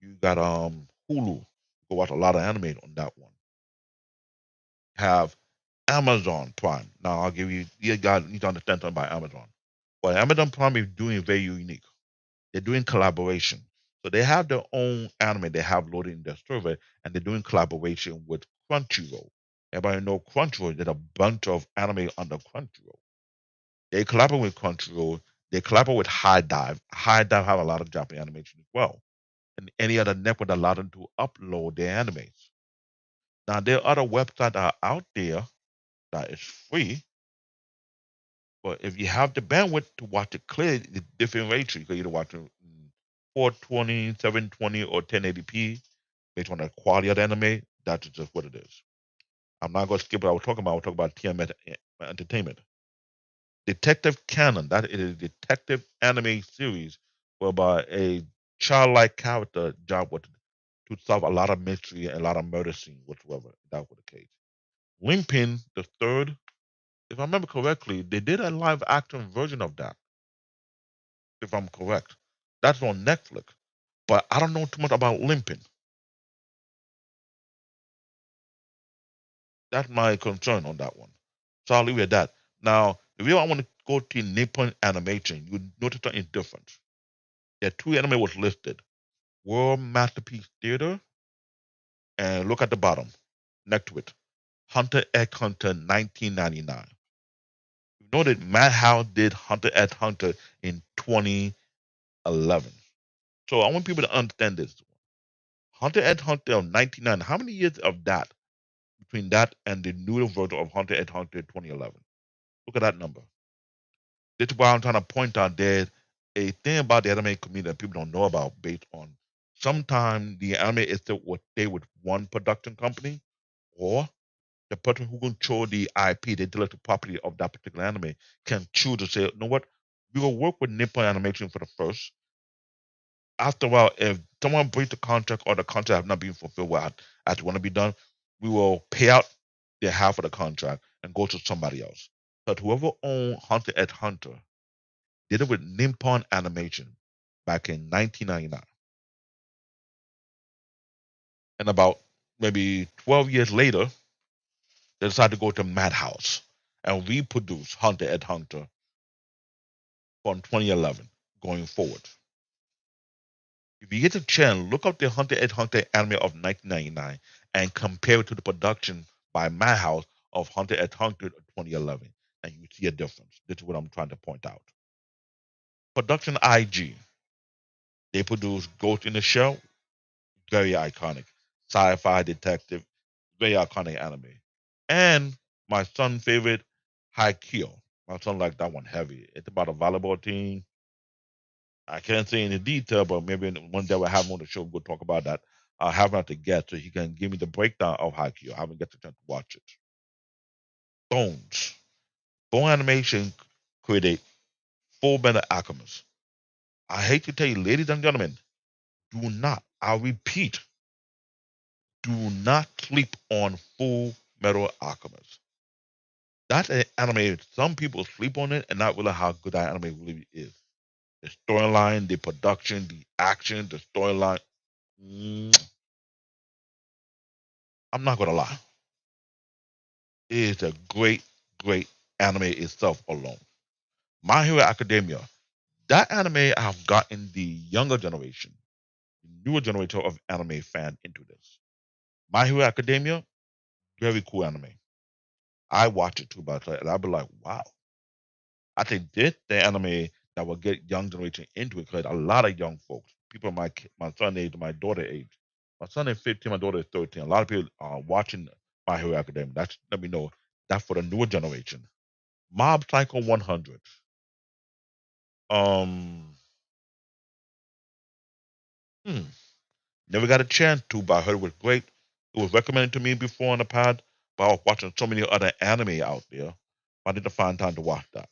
You got Hulu. You can watch a lot of anime on that one. Have Amazon Prime. Now I'll give you guys need to understand something about Amazon. What Amazon Prime is doing is very unique. They're doing collaboration. So they have their own anime they have loaded in their server, and they're doing collaboration with Crunchyroll. Everybody know Crunchyroll. There's a bunch of anime under Crunchyroll. They collaborate with Crunchyroll. They collaborate with High Dive. High Dive have a lot of Japanese animation as well. And any other network allow them to upload their animes. Now there are other websites that are out there that is free. But if you have the bandwidth to watch it clear, it's different rates. You can either watch it in 420, 720, or 1080p based on the quality of the anime. That's just what it is. I'm not going to skip what I was talking about. I'll talk about TMS Entertainment. Detective Canon, that is a detective anime series whereby a childlike character job with to solve a lot of mystery and a lot of murder scenes whatsoever. That was the case. Limpin, the third, if I remember correctly, they did a live action version of that. If I'm correct, that's on Netflix. but I don't know too much about limping. That's my concern on that one. So I'll leave it at that. Now, the reason I want to go to Nippon Animation, you notice something different. There are two anime was listed: World Masterpiece Theater, and look at the bottom next to it, Hunter x Hunter 1999. You know that Madhouse did Hunter x Hunter in 2011. So I want people to understand this. Hunter x Hunter of 1999. How many years of that between that and the newer version of Hunter x Hunter 2011? Look at that number. This is why I'm trying to point out there's a thing about the anime community that people don't know about based on sometimes the anime is still what stay with one production company, or the person who control the IP, the intellectual property of that particular anime, can choose to say, you know what, we will work with Nippon Animation for the first. After a while, if someone breaks the contract or the contract have not been fulfilled as want to be done, we will pay out their half of the contract and go to somebody else. But whoever owned Hunter x Hunter did it with Nippon Animation back in 1999. And about maybe 12 years later, they decided to go to Madhouse and reproduce Hunter x Hunter from 2011 going forward. If you get a chance, look up the Hunter x Hunter anime of 1999 and compare it to the production by Madhouse of Hunter x Hunter 2011, and you see a difference. This is what I'm trying to point out. Production IG, they produced Ghost in the Shell, very iconic. Sci-fi detective, very iconic anime. And my son's favorite, Haikyuu. My son liked that one heavy. It's about a volleyball team. I can't say any detail, but maybe one day we'll have him on the show. We'll talk about that. I haven't to get so he can give me the breakdown of Haikyuu. I haven't got the chance to watch it. Bones. Bone Animation created Full Metal Alchemist. I hate to tell you, ladies and gentlemen, do not, I repeat, do not sleep on Full Metal Alchemist. That's an anime. Some people sleep on it and not realize how good that anime really is. The storyline, the production, the action, the storyline. I'm not gonna lie. It is a great, great anime itself alone. My Hero Academia. That anime have gotten the younger generation, the newer generation of anime fan into this. My Hero Academia, very cool anime. I watch it too, but I'll be like, wow. I think this the anime that will get young generation into it because a lot of young folks, people my son age, my daughter age, my son is 15, my daughter is 13. A lot of people are watching My Hero Academia. That's let me know. That's for the newer generation. Mob Psycho 100. Um, hmm, never got a chance to, but I heard it was great. It was recommended to me before on the pad, but I was watching so many other anime out there. I didn't find time to watch that.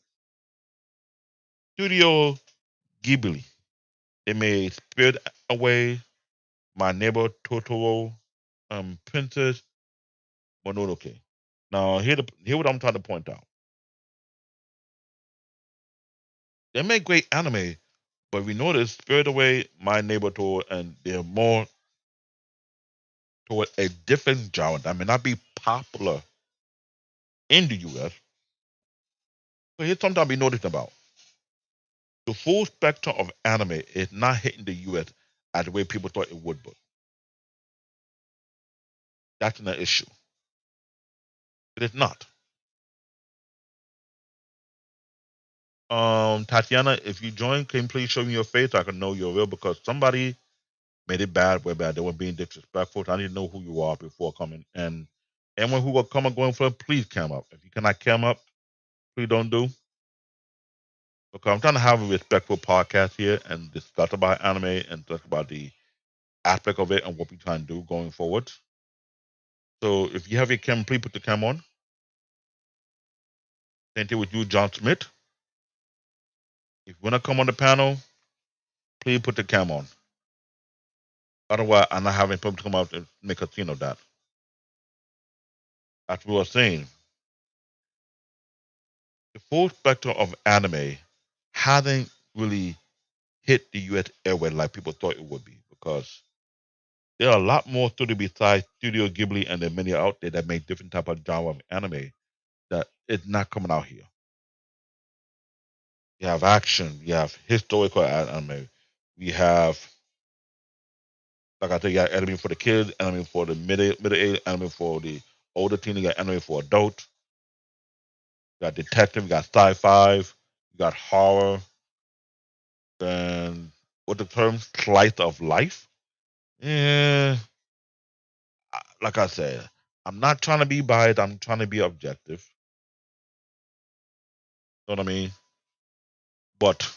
Studio Ghibli. They made Spirit Away, My Neighbor Totoro, Princess Mononoke. Now, here what I'm trying to point out. They make great anime, but we notice Spirit Away, My Neighbor Totoro, and they're more toward a different genre that may not be popular in the US. But here's something I'll be noticing about. The full spectrum of anime is not hitting the US as the way people thought it would, but that's an issue. It is not. Tatiana, if you join, can you please show me your face so I can know you're real because somebody made it bad, way bad. They were being disrespectful. I need to know who you are before coming. And anyone who will come and going for it, please cam up. If you cannot cam up, please don't do. Because I'm trying to have a respectful podcast here and discuss about anime and talk about the aspect of it and what we try and do going forward. So if you have your cam, please put the cam on. Same thing with you, John Smith. If you want to come on the panel, please put the cam on. Otherwise, I'm not having people come out and make a scene of that. As we were saying, the full spectrum of anime hasn't really hit the US airway like people thought it would be. because there are a lot more studio besides Studio Ghibli and there are many out there that make different type of genre of anime that is not coming out here. You have action, you have historical anime, we have, like I said, you got anime for the kids, anime for the middle age, anime for the older teen, you got anime for adult, you got detective, you got sci-fi, you got horror, and what the term slice of life. Yeah, like I said, I'm not trying to be biased. I'm trying to be objective. You know what I mean? But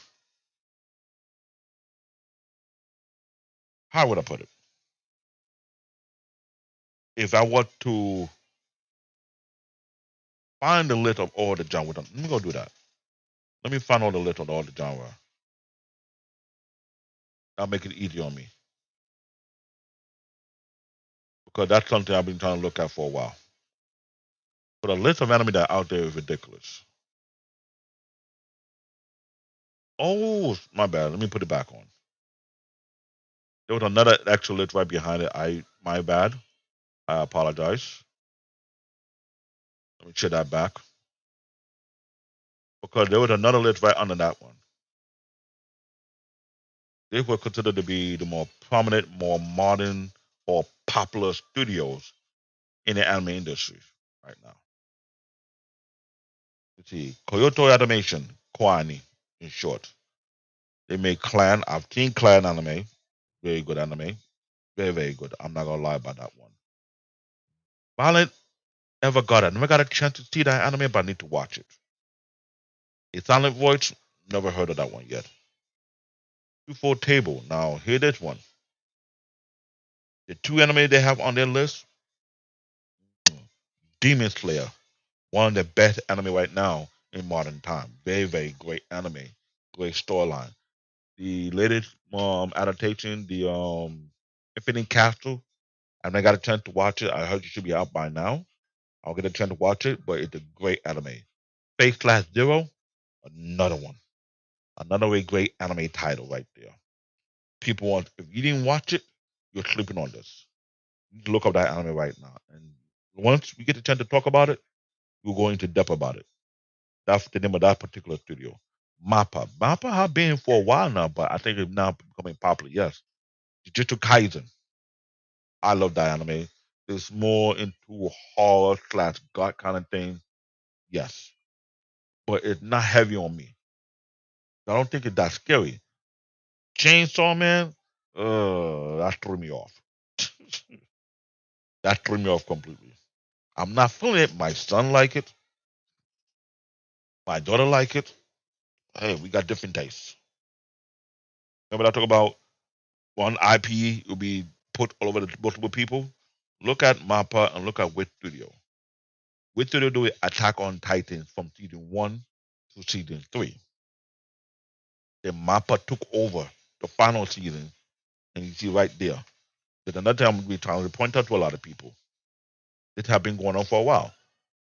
how would I put it? If I were to find the list of all the genre, let me go do that. Let me find all the list of all the genre. That'll make it easier on me because that's something I've been trying to look at for a while. But the list of anime that are out there is ridiculous. Oh, my bad. Let me put it back on. There was another extra list right behind it. My bad. I apologize. Let me check that back because there was another list right under that one. They were considered to be the more prominent, more modern, or popular studios in the anime industry right now. Let's see, Kyoto Animation, Kwani, in short. They make Clan. I've seen Clan anime. Very good anime. Very, very good. I'm not gonna lie about that one. Violet Evergarden. I never got a chance to see that anime, but I need to watch it. A Silent Voice. Never heard of that one yet. Two Full Table. Now, here this one. The two anime they have on their list. Demon Slayer. One of the best anime right now in modern time. Very, very great anime. Great storyline. The latest adaptation, the Infinite Castle. I haven't got a chance to watch it. I heard it should be out by now. I'll get a chance to watch it, but it's a great anime. Face Slash Zero, another one. Another really great anime title right there. People want, if you didn't watch it, you're sleeping on this. You need to look up that anime right now. And once we get the chance to talk about it, we'll go into depth about it. That's the name of that particular studio. Mappa. Mappa have been for a while now, but I think it's now becoming popular. Yes. Jujutsu Kaisen. I love that anime. It's more into horror slash god kind of thing. Yes. But it's not heavy on me. I don't think it's that scary. Chainsaw Man, that threw me off. That threw me off completely. I'm not feeling it. My son like it. My daughter like it. Hey, we got different tastes. Remember I talk about one IP will be put all over the multiple people? Look at Mappa and look at Wit Studio. Wit Studio do Attack on Titan from season 1 to season 3. Then Mappa took over the final season, and you see right there. There's another thing I'm be trying to point out to a lot of people. This has been going on for a while.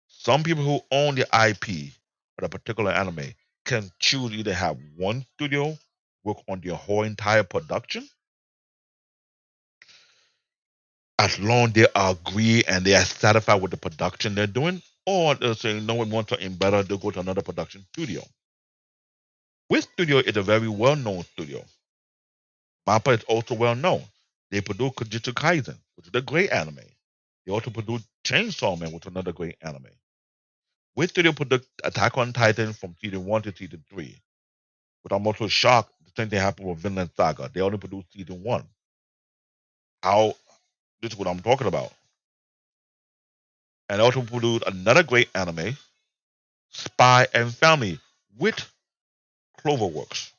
Some people who own the IP of a particular anime can choose either have one studio work on the whole entire production, as long as they agree and they are satisfied with the production they're doing, or they're saying no one wants something better, they'll go to another production studio. Which studio is a very well-known studio. Mappa is also well-known. They produce Kujutsu Kaisen, which is a great anime. They also produce Chainsaw Man, which is another great anime. Which studio produced Attack on Titan from season 1 to season 3? But I'm also shocked the same thing happened with Vinland Saga. They only produced season 1. How this is what I'm talking about. And they also produced another great anime, Spy and Family, with Cloverworks.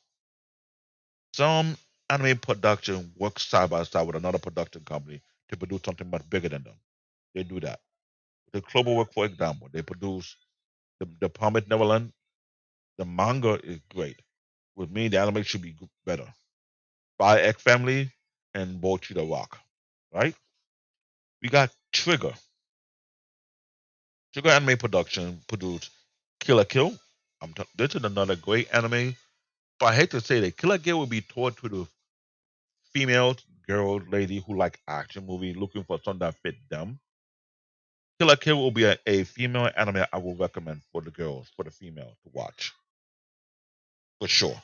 Some anime production works side by side with another production company to produce something much bigger than them. They do that. The Cloverworks, for example, they produce the Promised Neverland. The manga is great. With me, the anime should be better. Spy X Family and Bocchi the Rock. Right? We got Trigger. Trigger Anime Production produced Kill la Kill. This is another great anime. But I hate to say that Kill la Kill will be taught to the females girl, lady who like action movie, looking for something that fit them, Kill la Kill will be a female anime I will recommend for the girls, for the female to watch for sure.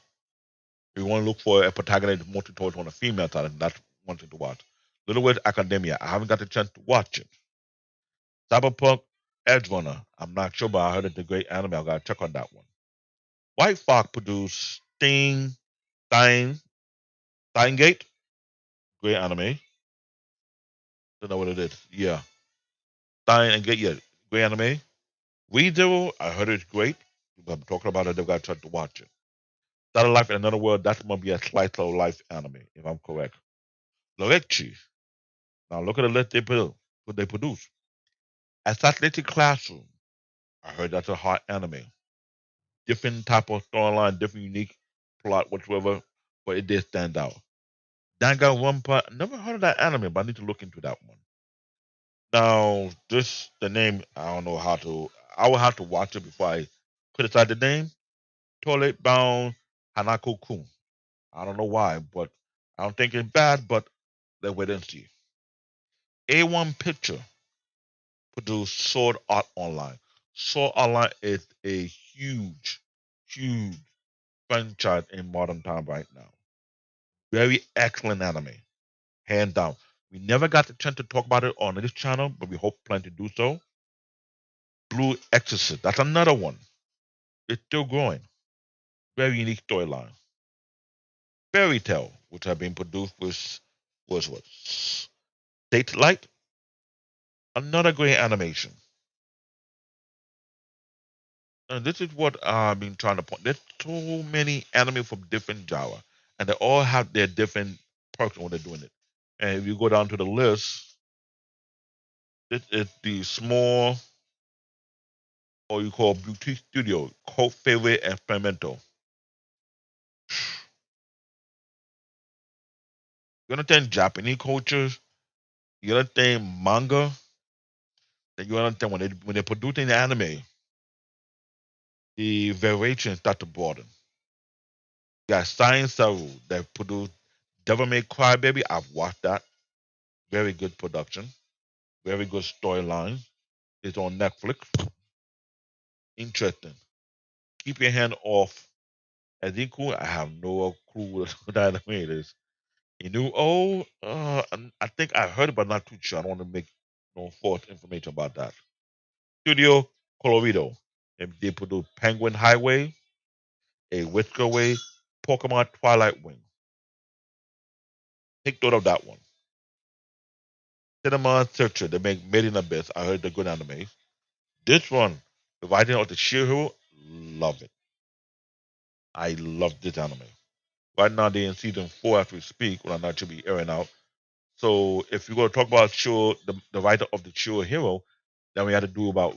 If you want to look for a protagonist more towards on the female side, that's one thing to watch. Little Witch Academia, I haven't got the chance to watch it. Cyberpunk Edge Runner, I'm not sure, but I heard it's a great anime. I gotta check on that one. White Fox produced Stein Gate, great anime. Don't know what it is. Yeah, Stein and Gate, yeah, great anime. ReZero, I heard it's great. I'm talking about it. They've got to try to watch it. Started Life in Another World, that's gonna be a slice of life anime, if I'm correct. Lorechi, now look at the list they put, what they produce. Athletic Classroom, I heard that's a hot anime. Different type of storyline, different unique plot whatsoever, but it did stand out. Danganronpa, never heard of that anime, but I need to look into that one. Now, this the name. I don't know how to. I will have to watch it before I criticize the name. Toilet Bound Hanako Kun. I don't know why, but I don't think it's bad. But let's wait and see. A1 Picture produced Sword Art Online. Sword Online is a huge, huge franchise in modern time right now. Very excellent anime, hands down. We never got the chance to talk about it on this channel, but we hope plan to do so. Blue Exorcist, that's another one. It's still growing. Very unique storyline. Fairy Tale, which have been produced with was what? State Light, another great animation. And this is what I've been trying to point. There's so many anime from different genre, and they all have their different perks when they're doing it. And if you go down to the list, this is the small or you call boutique studio, cult favorite experimental. You understand Japanese cultures, you understand manga, then you understand when they're producing anime, the variations start to broaden. You got Science Saru that produced Devil May Cry Baby. I've watched that. Very good production. Very good storyline. It's on Netflix. Interesting. Keep your hand off Ezekiel. I have no clue what that anime is. You knew, I think I heard it, but not too sure. I don't want to make no false information about that. Studio Colorido. They produce Penguin Highway, A Whisker Way, Pokemon Twilight Wing. Take note of that one. Cinema Searcher. They make Made in Abyss. I heard the good anime. This one, the writing of the Shiro, love it. I love this anime. Right now they're in season 4 as we speak, when I'm not should be airing out. So if you're going to talk about Shiro, the writer of the Shiro Hero, then we have to do about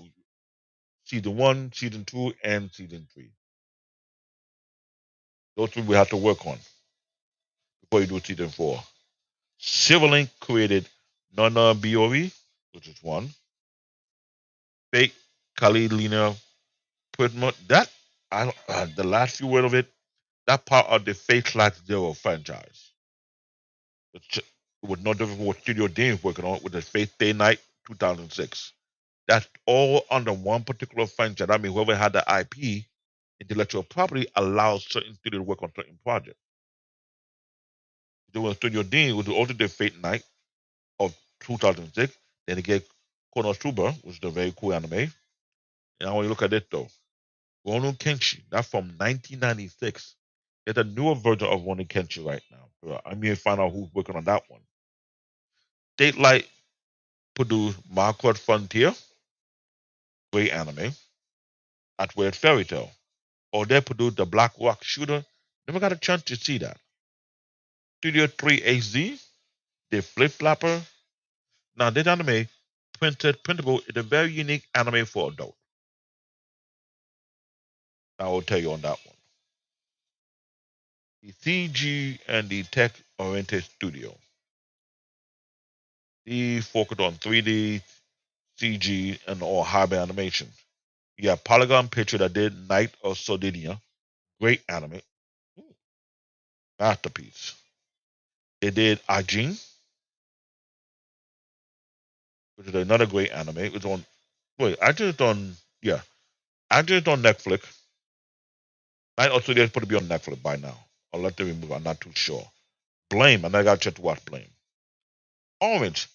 season 1, season 2, and season 3. Those three we have to work on before you do season 4. Silverlink created Nona Biori, which is one. Fake Kalilina Prisma. That the last few words of it, that part of the Fake Slash Zero franchise. It's with no different from what Studio Dean's working on with the Fate Day Night 2006. That's all under one particular franchise. I mean, whoever had the IP, intellectual property, allows certain studios to work on certain projects. Doing Studio Dean was also the Fate Night of 2006. Then they get Konosuba, which is a very cool anime. And when you look at it though, Ronin Kenshi, that's from 1996. There's a newer version of Ronin Kenshi right now. So I mean, find out who's working on that one. State Light produced Marquardt Frontier, great anime. That's where it's Fairy Tale. Or they produced the Black Rock Shooter. Never got a chance to see that. Studio 3 AZ, the Flip Flapper. Now this anime, Princess Printable, is a very unique anime for adults. I will tell you on that one. The CG and the tech oriented studio. They focused on 3D, CG, and all hybrid animation. You have Polygon Picture that did Night of Sardinia. Great anime. Ooh, masterpiece. They did Ajin, which is another great anime. It's on. Wait, Ajin is on. Yeah, Ajin is on Netflix. Might also they're supposed to be on Netflix by now. Unless they remove, I'm not too sure. Blame, and I got a chance to watch Blame. Orange,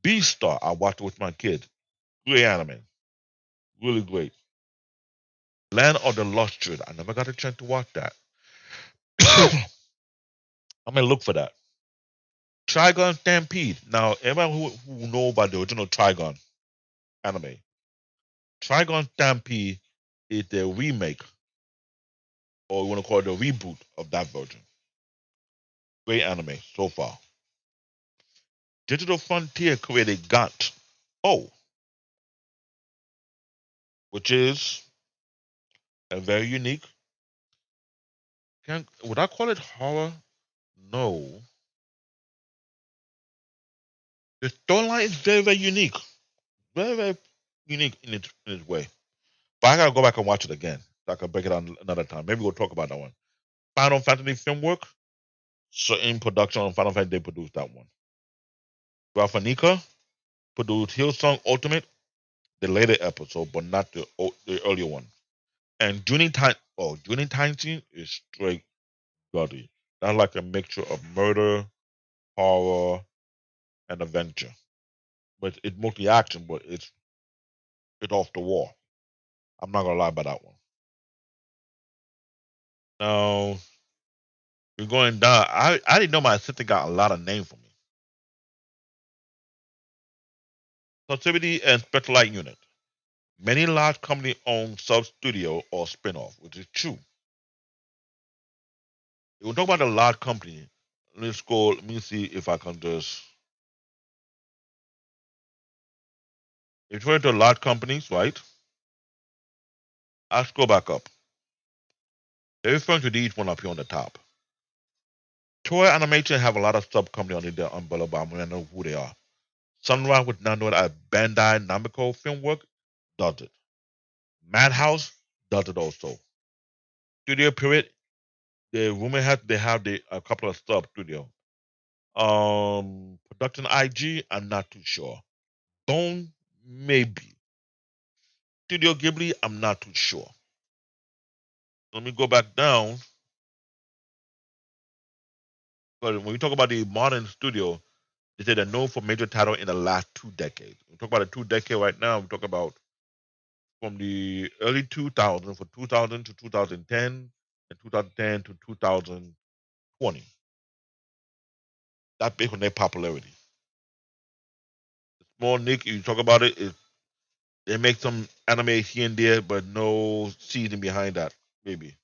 Beastar, I watched it with my kid. Great anime, really great. Land of the Lustrous, I never got a chance to watch that. I'm gonna look for that. Trigun Stampede. Now, everyone who know about the original Trigun anime, Trigun Stampede is the remake, or you want to call it the reboot of that version. Great anime so far. Digital Frontier created Gant. Oh, which is a very unique. Would I call it horror? No. The storyline is very, very unique. Very, very unique in its way. But I gotta go back and watch it again. So I can break it down another time. Maybe we'll talk about that one. Final Fantasy Filmwork. So in production on Final Fantasy, they produced that one. Rafanica produced Hillsong Ultimate, the later episode, but not the earlier one. And Junin Tainchi is straight bloody. That's like a mixture of murder, horror, and adventure. But it's mostly action, but it's off the wall. I'm not gonna lie about that one. Now we're going down. I didn't know my assistant got a lot of names for me. Subsidiary and Specialized Unit. Many large company own sub studio or spin-off, which is true. If we talk about a large company, let's go. Let me see if I can just. If you're into large companies, right? I'll scroll back up. They're referring to each one up here on the top. Toei Animation have a lot of sub company under their umbrella, but I'm gonna know who they are. Sunrise, which now known as Bandai Namco Filmwork, does it. Madhouse does it also. Studio Period, the women have a couple of sub studio. Production IG, I'm not too sure. Bone, maybe. Studio Ghibli, I'm not too sure. Let me go back down. But when we talk about the modern studio, they say they're known for major title in the last 2 decades. We talk about the 2 decade right now. We talk about from the early 2000s, for 2000 to 2010, and 2010 to 2020. That's based on their popularity. Small Nick, you talk about it, they make some anime here and there, but no season behind that, maybe.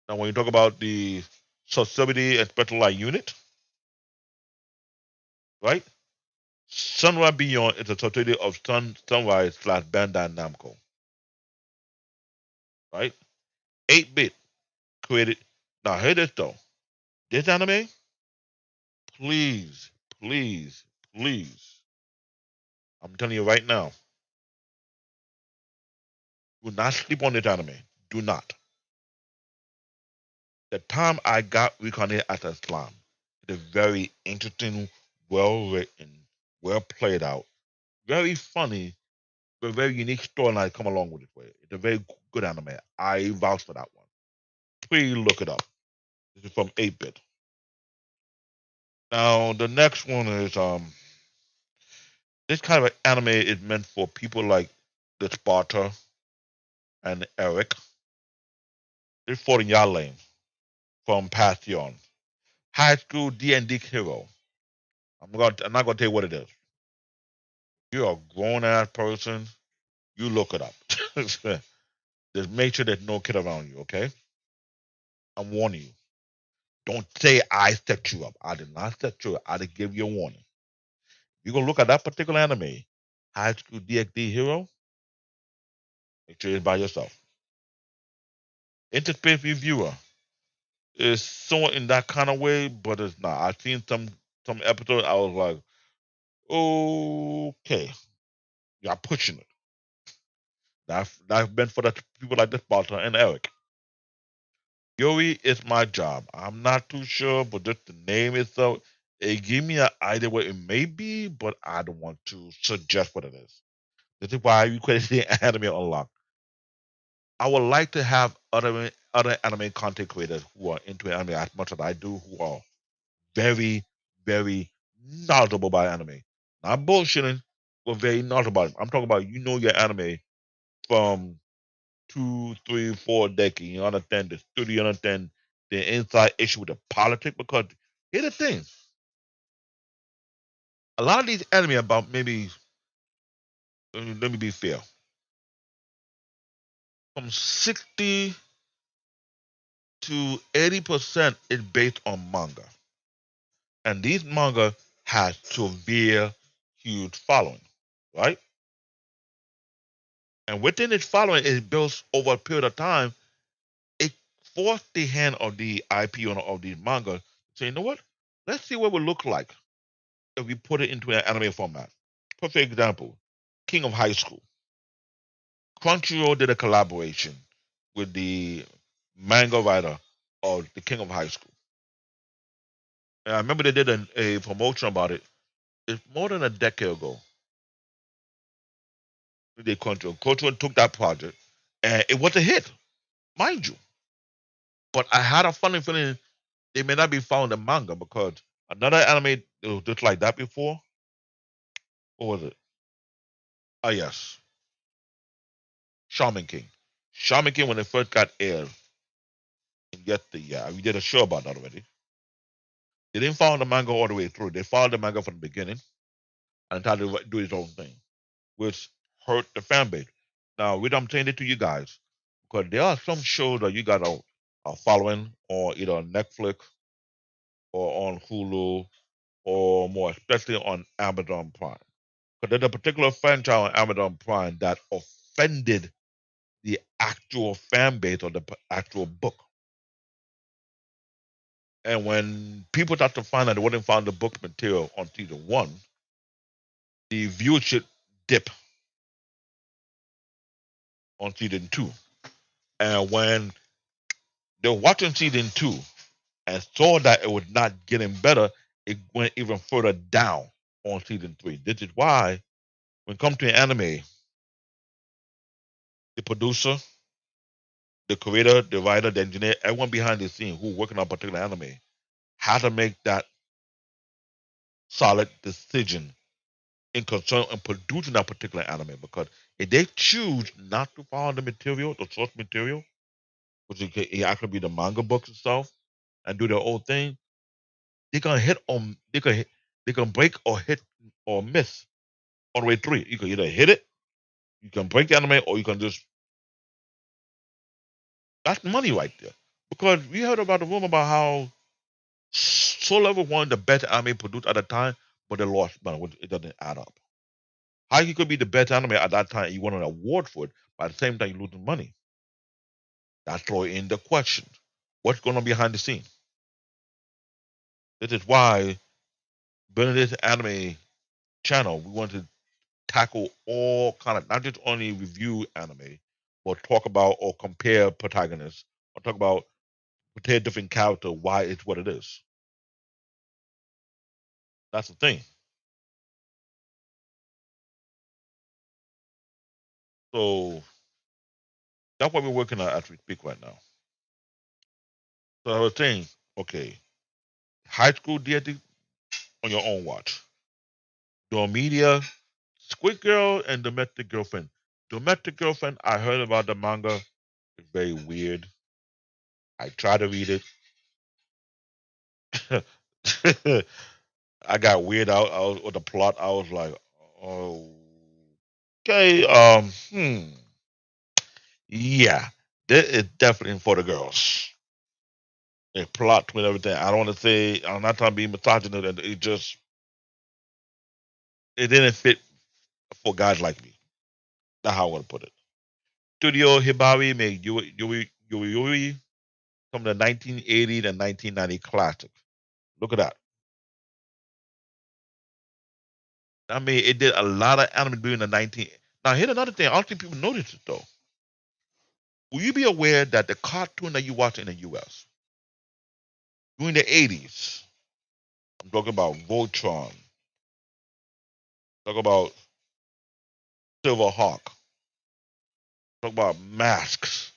Now, when you talk about the subsidiary and specialized unit, right? Sunrise Beyond is a subsidiary of Sunrise slash Bandai Namco, right? 8-bit created. Now, hear this though. This anime, please, please, please. I'm telling you right now, do not sleep on this anime. Do not. The time I got reincarnated as Islam, it is very interesting, well written, well played out, very funny, but very unique storyline come along with it. It's a very good anime. I vouch for that one. Please look it up. This is from 8-bit. Now the next one is this kind of anime is meant for people like the Sparta and Eric. This is for y'all lane from Pantheon. High school D&D hero. I'm not gonna tell you what it is. You're a grown ass person. You look it up. Just make sure there's no kid around you, okay? I'm warning you. Don't say I set you up. I did not set you up. I did give you a warning. You're gonna look at that particular anime, High School DxD Hero, make sure it's by yourself. Interspace Reviewer is somewhat in that kind of way, but it's not. I've seen some episodes. I was like, okay, you're pushing it. That's meant for the people like this Balta and Eric. Yuri is my job. I'm not too sure, but just the name itself, it give me an idea what it may be, but I don't want to suggest what it is. This is why we created the Anime Unlock. I would like to have other anime content creators who are into anime as much as I do, who are very, very knowledgeable about anime. Not bullshitting, but very knowledgeable about it. I'm talking about your anime from 2, 3, 4 decades. You understand the studio, you understand the inside issue with the politics. Because here's the thing: a lot of these anime about maybe let me be fair, from 60 to 80% is based on manga, and these manga has severe, huge following, right? And within its following, it builds over a period of time. It forced the hand of the IP owner of these manga to say, you know what? Let's see what it would look like if we put it into an anime format. Perfect example: King of High School. Crunchyroll did a collaboration with the manga writer of the King of High School. And I remember they did a promotion about it. It's more than a decade ago. They did Crunchyroll. Crunchyroll took that project, and it was a hit, mind you. But I had a funny feeling they may not be found in manga because another anime that was just like that before. What was it? Oh yes, Shaman King. Shaman King when it first got aired, and yet we did a show about that already. They didn't follow the manga all the way through. They followed the manga from the beginning and tried to do his own thing, which hurt the fan base. Now, I'm saying it to you guys because there are some shows that you got a following or either on Netflix or on Hulu or more especially on Amazon Prime. Because there's a particular franchise on Amazon Prime that offended the actual fan base of the actual book. And when people start to find out they wouldn't find the book material on season one, the viewership dip on season two. And when they're watching season two and saw that it was not getting better, it went even further down on season three. This is why when it comes to an anime, the producer, the creator, the writer, the engineer, everyone behind the scene who working on a particular anime has to make that solid decision in concern in producing that particular anime. Because if they choose not to follow the material, the source material, which it actually be the manga books itself, and do their own thing, they can hit on they can break or hit or miss on the way through it. You can either hit it, you can break the anime, or you can just that's money right there. Because we heard about the rumor about how Soul Level one the best anime produced at the time, but they lost money. It doesn't add up. How you could be the best anime at that time and you won an award for it, but at the same time you're losing money? That's throw in the question. What's going on behind the scene? This is why building this anime channel, we want to tackle all kind of not just only review anime, but talk about or compare protagonists, or talk about compare different character, why it's what it is. That's the thing. So that's what we're working on as we speak right now. So I was saying, okay, high school DxD on your own watch. Dormedia, Squid Girl, and Domestic Girlfriend. Domestic Girlfriend, I heard about the manga. It's very weird. I tried to read it. I got weird out. I was with the plot. I was like, oh, okay, yeah, this is definitely for the girls. A plot with everything. I don't want to say. I'm not trying to be misogynist. And it didn't fit for guys like me. That's how I want to put it. Studio Hibari made Yuri from the 1980 and 1990 classic. Look at that. I mean, it did a lot of anime during the 19. Now, here's another thing. I don't think people noticed it though. will you be aware that the cartoon that you watch in the US during the 80s, I'm talking about Voltron, talk about Silverhawk, talk about Masks.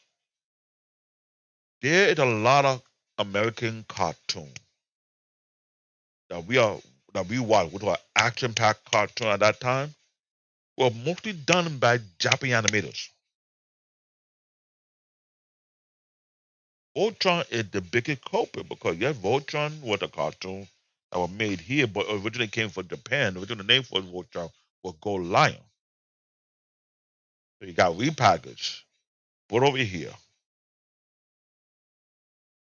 There is a lot of American cartoon that we watch, which were action-packed cartoon at that time, were mostly done by Japanese animators. Voltron is the biggest culprit because yes, Voltron was a cartoon that was made here, but originally came from Japan. The original name for Voltron was Gold Lion. So you got repackaged, put over here,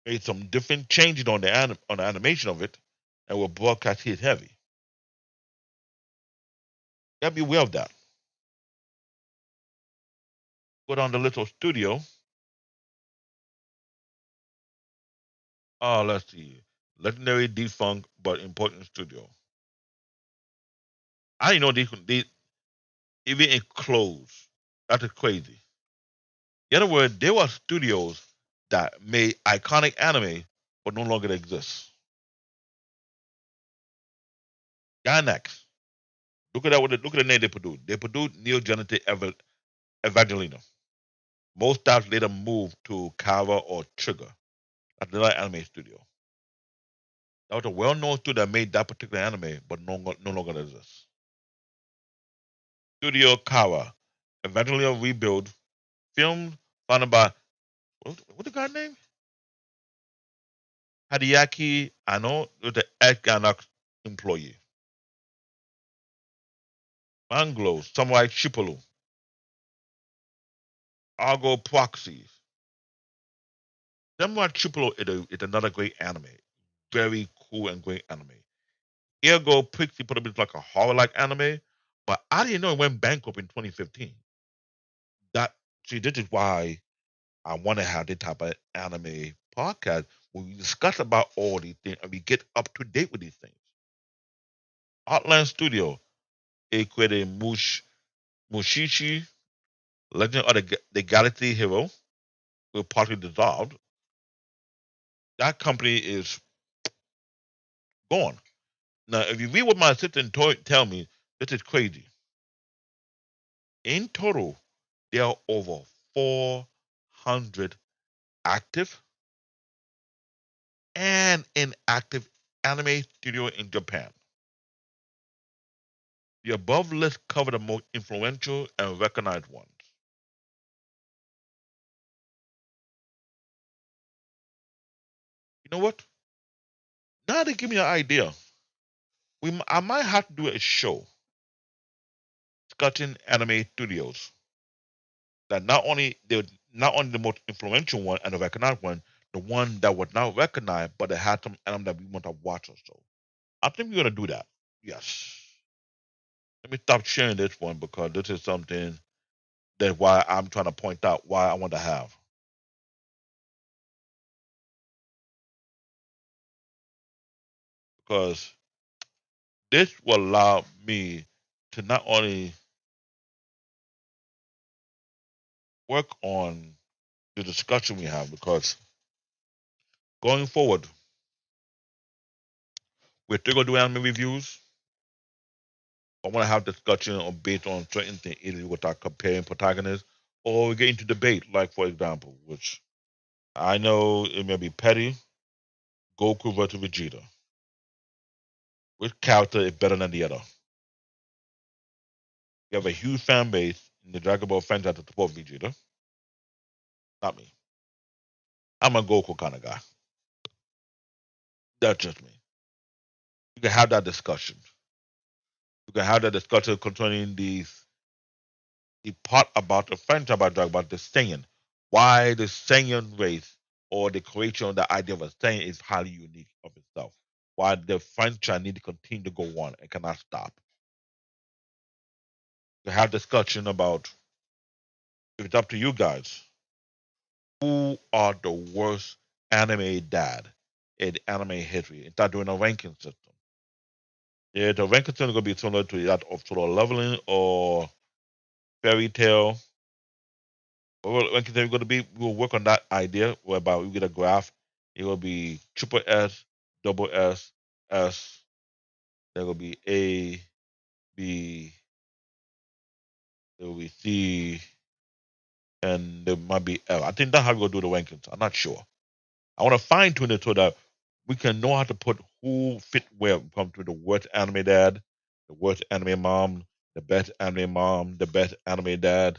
made some different changes on on the animation of it, and will broadcast hit heavy. You gotta be aware of that. Go down the little studio. Oh, let's see. Legendary defunct but important studio. I didn't know they even enclosed. That is crazy. In other words, there were studios that made iconic anime but no longer exist. Gainax. Look at the name they produced. They produced Neo Genesis Evangelina. Most staff later moved to Kara or Trigger, another anime studio. That was a well-known studio that made that particular anime, but no longer exists. Studio Kara, Evangelina Rebuild, filmed, founded by what the guy name? Hideaki Anno, was the ex-Gainax employee. Manglo, Samurai Shippulu, Argo Proxies. Samurai Shippulu is another great anime. Very cool and great anime. Ergo Pixie put it like a horror like anime, but I didn't know it went bankrupt in 2015. That see, this is why I want to have this type of anime podcast where we discuss about all these things and we get up to date with these things. Outland Studio, it created Mushishi, Legend of the Galaxy Hero, will partly dissolved. That company is gone. Now, if you read what my assistant tell me, this is crazy. In total, there are over 400 active and inactive anime studio in Japan. The above list cover the most influential and recognized ones. You know what? Now they give me an idea. I might have to do a show discussing anime studios that not only the most influential one and the recognized one, the one that was not recognized, but it had some anime that we want to watch or so. I think we're gonna do that. Yes. Let me stop sharing this one because this is something that's why I'm trying to point out why I want to have. Because this will allow me to not only work on the discussion we have, because going forward, we're still gonna do anime reviews. I want to have discussion on based on certain things, either with our comparing protagonists or we get into debate, like for example, which I know it may be petty, Goku versus Vegeta. Which character is better than the other? You have a huge fan base in the Dragon Ball franchise to support Vegeta. Not me. I'm a Goku kind of guy. That's just me. You can have that discussion. You can have that discussion concerning the part about the franchise about the Saiyan. Why the Saiyan race or the creation of the idea of a Saiyan is highly unique of itself. Why the franchise need to continue to go on and cannot stop. You can have discussion about if it's up to you guys, who are the worst anime dad in anime history? Instead doing a ranking system. Yeah, the ranking system is gonna be similar to that of Solo Leveling or Fairy Tail When we're going to be, we'll work on that idea whereby we get a graph. It will be triple S, double S, S. There will be A, B. There will be C, and there might be L. I think that's how we're going to do the rankings. I'm not sure. I want to fine tune it so that we can know how to put who fit where. Come to the worst anime dad, the worst anime mom, the best anime mom, the best anime dad,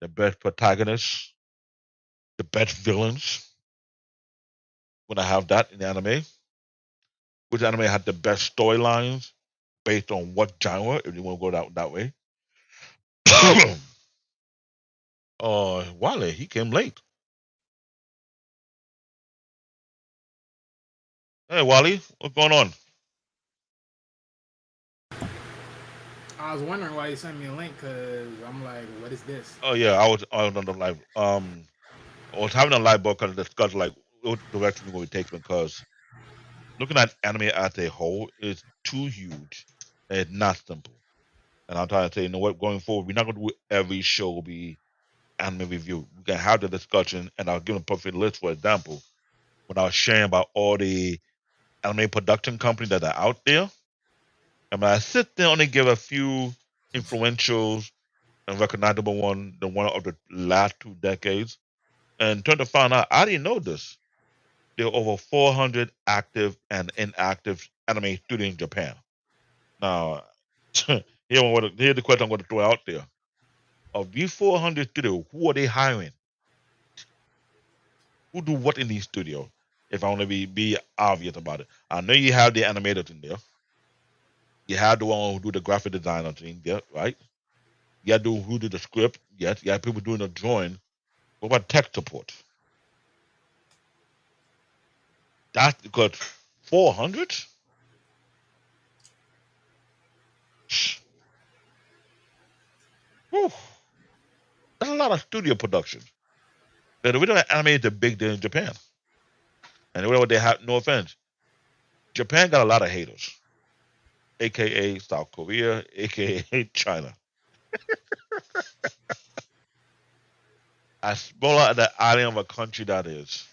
the best protagonist, the best villains. When I have that in the anime, which anime had the best storylines based on what genre, if you want to go that way. Wale, he came late. Hey, Wally, what's going on? I was wondering why you sent me a link because I'm like, what is this? Oh yeah, I was on the live. I was having a live book and discuss like what direction we would take because looking at anime as a whole is too huge and it's not simple. And I'm trying to say, you know what, going forward, we're not gonna do every show will be anime review. We can have the discussion, and I'll give a perfect list. For example, when I was sharing about all the anime production companies that are out there, and when I sit there and only give a few influential and recognizable one, the one of the last 2 decades, and turn to find out I didn't know this. There are over 400 active and inactive anime studios in Japan. Now, here's the question I'm going to throw out there. Of these 400 studios, who are they hiring? Who do what in these studios? If I want to be obvious about it, I know you have the animators in there. You have the one who do the graphic designer thing, yeah, right? You have who do the script, yes. You have people doing the drawing. What about tech support? That's because 400. Whew, that's a lot of studio production. The original anime is a big deal in Japan, and what they have, no offense, Japan got a lot of haters, aka South Korea, aka China. As smaller as the island of a country that is,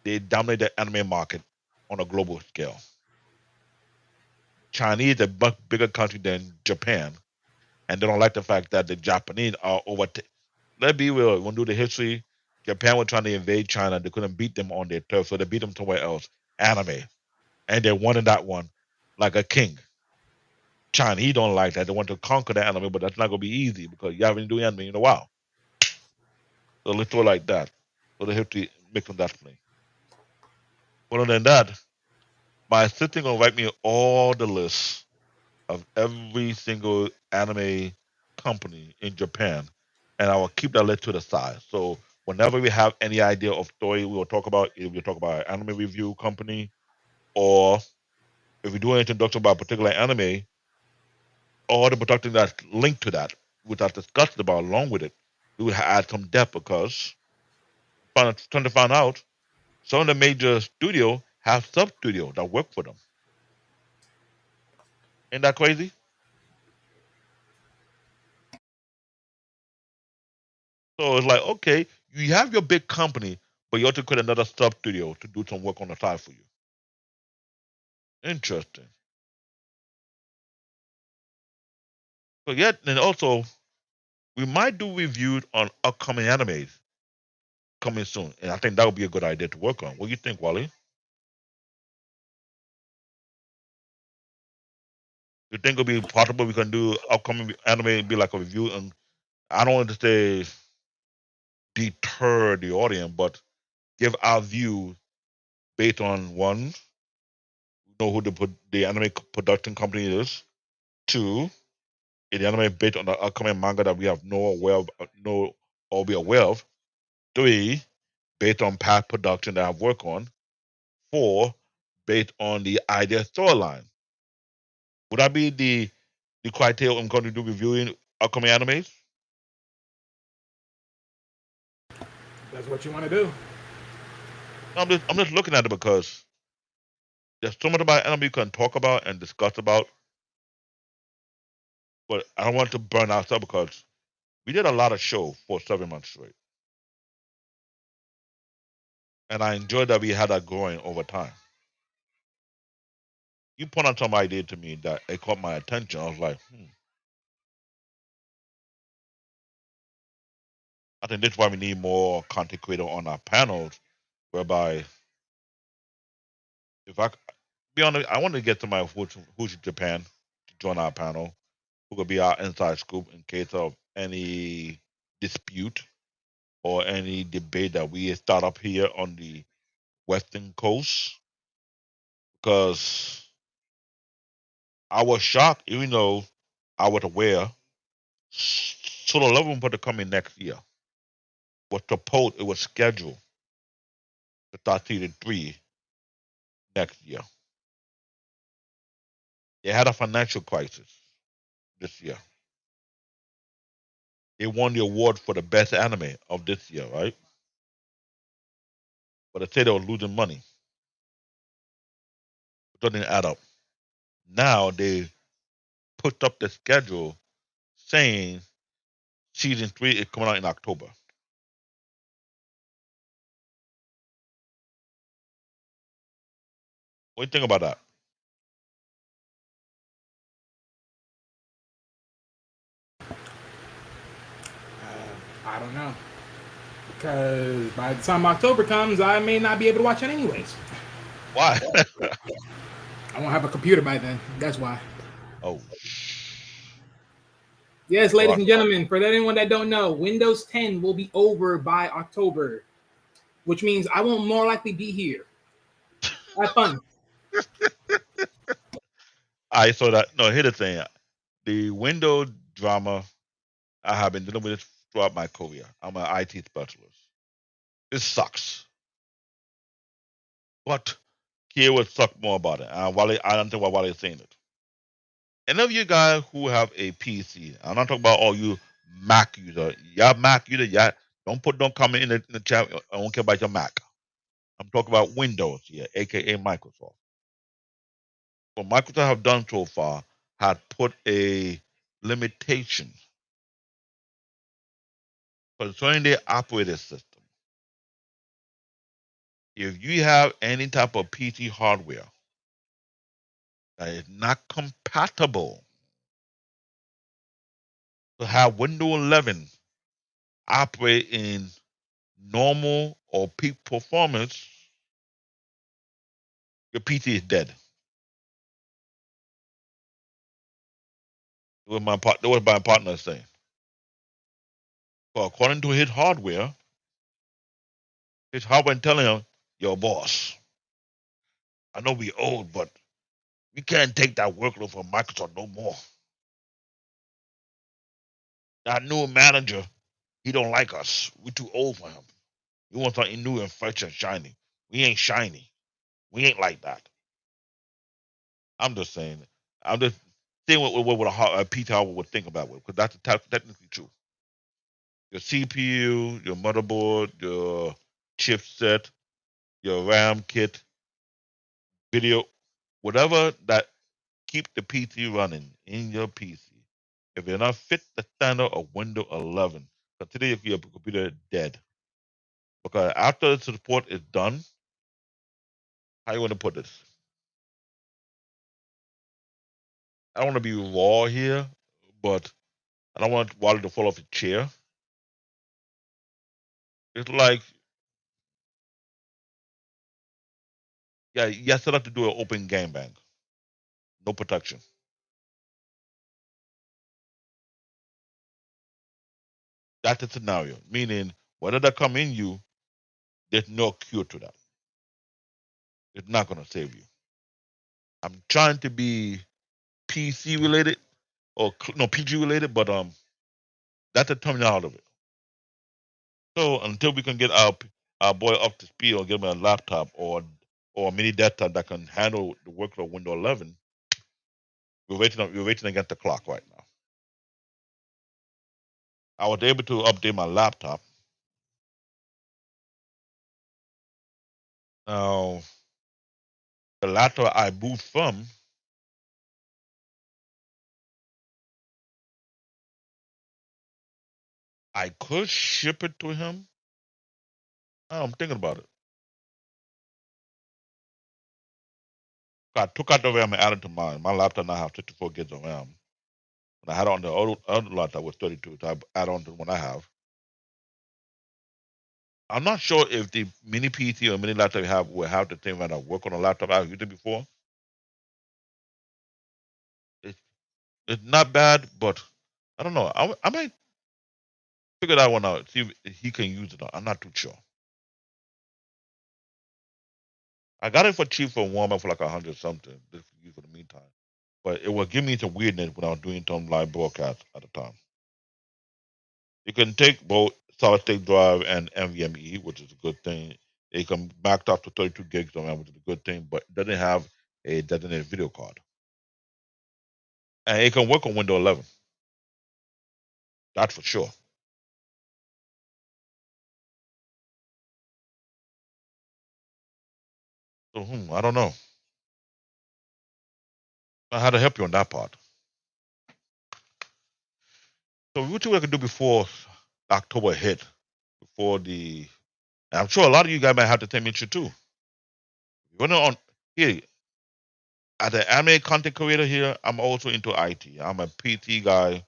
they dominate the anime market on a global scale. Chinese is a much bigger country than Japan, and they don't like the fact that the Japanese are over. Let's be real. When we do the history, Japan was trying to invade China. They couldn't beat them on their turf, so they beat them somewhere else. Anime, and they won in that one like a king. China, he don't like that. They want to conquer the anime, but that's not gonna be easy because you haven't been doing anime in a while. So let's throw it like that. So they have to make them that play. Other than that, my assistant gonna write me all the lists of every single anime company in Japan, and I will keep that list to the side. So whenever we have any idea of story, we will talk about it. We'll talk about an anime review company, or if we do an introduction about a particular anime, or the production that's linked to that, which I discussed about along with it, we would add some depth because trying to find out some of the major studio have sub studio that work for them. Ain't that crazy? So it's like, okay, you have your big company, but you have to create another sub studio to do some work on the side for you. Interesting. So yet, and also, we might do reviews on upcoming animes coming soon, and I think that would be a good idea to work on. What do you think, Wally? You think it'll be possible we can do upcoming anime and be like a review? And I don't want to say deter the audience, but give our view based on one, know who the anime production company is. Two, is the anime based on the upcoming manga that we have no or be aware of. Three, based on past production that I've worked on. Four, based on the idea storyline. Would that be the criteria I'm going to do reviewing upcoming animes? That's what you want to do. I'm just looking at it because there's so much about anime you can talk about and discuss about, but I don't want to burn ourselves because we did a lot of show for 7 months straight. And I enjoyed that we had that growing over time. You point out some idea to me that it caught my attention. I was like, I think this is why we need more content creator on our panels, whereby if I be honest, I want to get somebody who's in Japan to join our panel, who could be our inside scoop in case of any dispute or any debate that we start up here on the Western Coast. Because I was shocked, even though I was aware, Solo Leveling put to come in next year. Was proposed, it was scheduled to start season 3 next year. They had a financial crisis this year. They won the award for the best anime of this year, right? But they said they were losing money. It doesn't add up. Now they put up the schedule saying season 3 is coming out in October. What do you think about that? I don't know. Because by the time October comes, I may not be able to watch it anyways. Why? I won't have a computer by then. That's why. Oh, Yes, ladies and gentlemen, for anyone that don't know, Windows 10 will be over by October, which means I won't more likely be here. Have fun. I saw that. No, here's the thing. The window drama, I have been dealing with it throughout my career. I'm an IT specialist. It sucks. But here would suck more about it. I don't think why Wale's saying it. Any of you guys who have a PC, I'm not talking about all you Mac user. Y'all Mac user, y'all don't comment in the chat. I don't care about your Mac. I'm talking about Windows here, aka Microsoft. What Microsoft have done so far had put a limitation concerning their operating system. If you have any type of PC hardware that is not compatible to have Windows 11 operate in normal or peak performance, your PC is dead. What my partner is saying. So according to his hardware telling him, "Yo, boss, I know we old, but we can't take that workload from Microsoft no more. That new manager, he don't like us. We too old for him. He wants something new and fresh and shiny. We ain't shiny. We ain't like that." I'm just saying. I'm just saying what a PC hardware would think about it, because that's technically true. Your CPU, your motherboard, your chipset, your RAM kit, video, whatever that keep the PC running in your PC. If you're not fit the standard of Windows 11, consider your computer dead. Because after the support is done, how you want to put this? I don't want to be raw here, but I don't want Wally to fall off his chair. It's like, yeah, you still have to do an open game bang. No protection. That's the scenario. Meaning, whether that come in you, there's no cure to that. It's not going to save you. I'm trying to be PC related or no PG related, but that's the terminology out of it. So until we can get our boy up to speed or give him a laptop or a mini desktop that can handle the workload Windows 11, we're waiting against the clock right now. I was able to update my laptop. Now, the laptop I boot from, I could ship it to him. I'm thinking about it. I took out the RAM and added to mine. My laptop now has 64 gigs of RAM. And I had it on the other laptop with 32, so I add on to the one I have. I'm not sure if the mini PC or mini laptop you have will have the thing when I work on a laptop I've used it before. It's not bad, but I don't know. I might figure that one out. See if he can use it. I'm not too sure. I got it for cheap for Walmart for like 100 something. Just for use for the meantime. But it will give me some weirdness when I was doing some live broadcasts at the time. You can take both solid state drive and NVMe, which is a good thing. It can back up to 32 gigs of RAM, which is a good thing, but it doesn't have a designated video card. And it can work on Windows 11. That's for sure. So, I don't know. I had to help you on that part. So, what we can do before October hit, before the, I'm sure a lot of you guys might have the same issue too. You're on here as an anime content creator here. I'm also into IT. I'm a PT guy.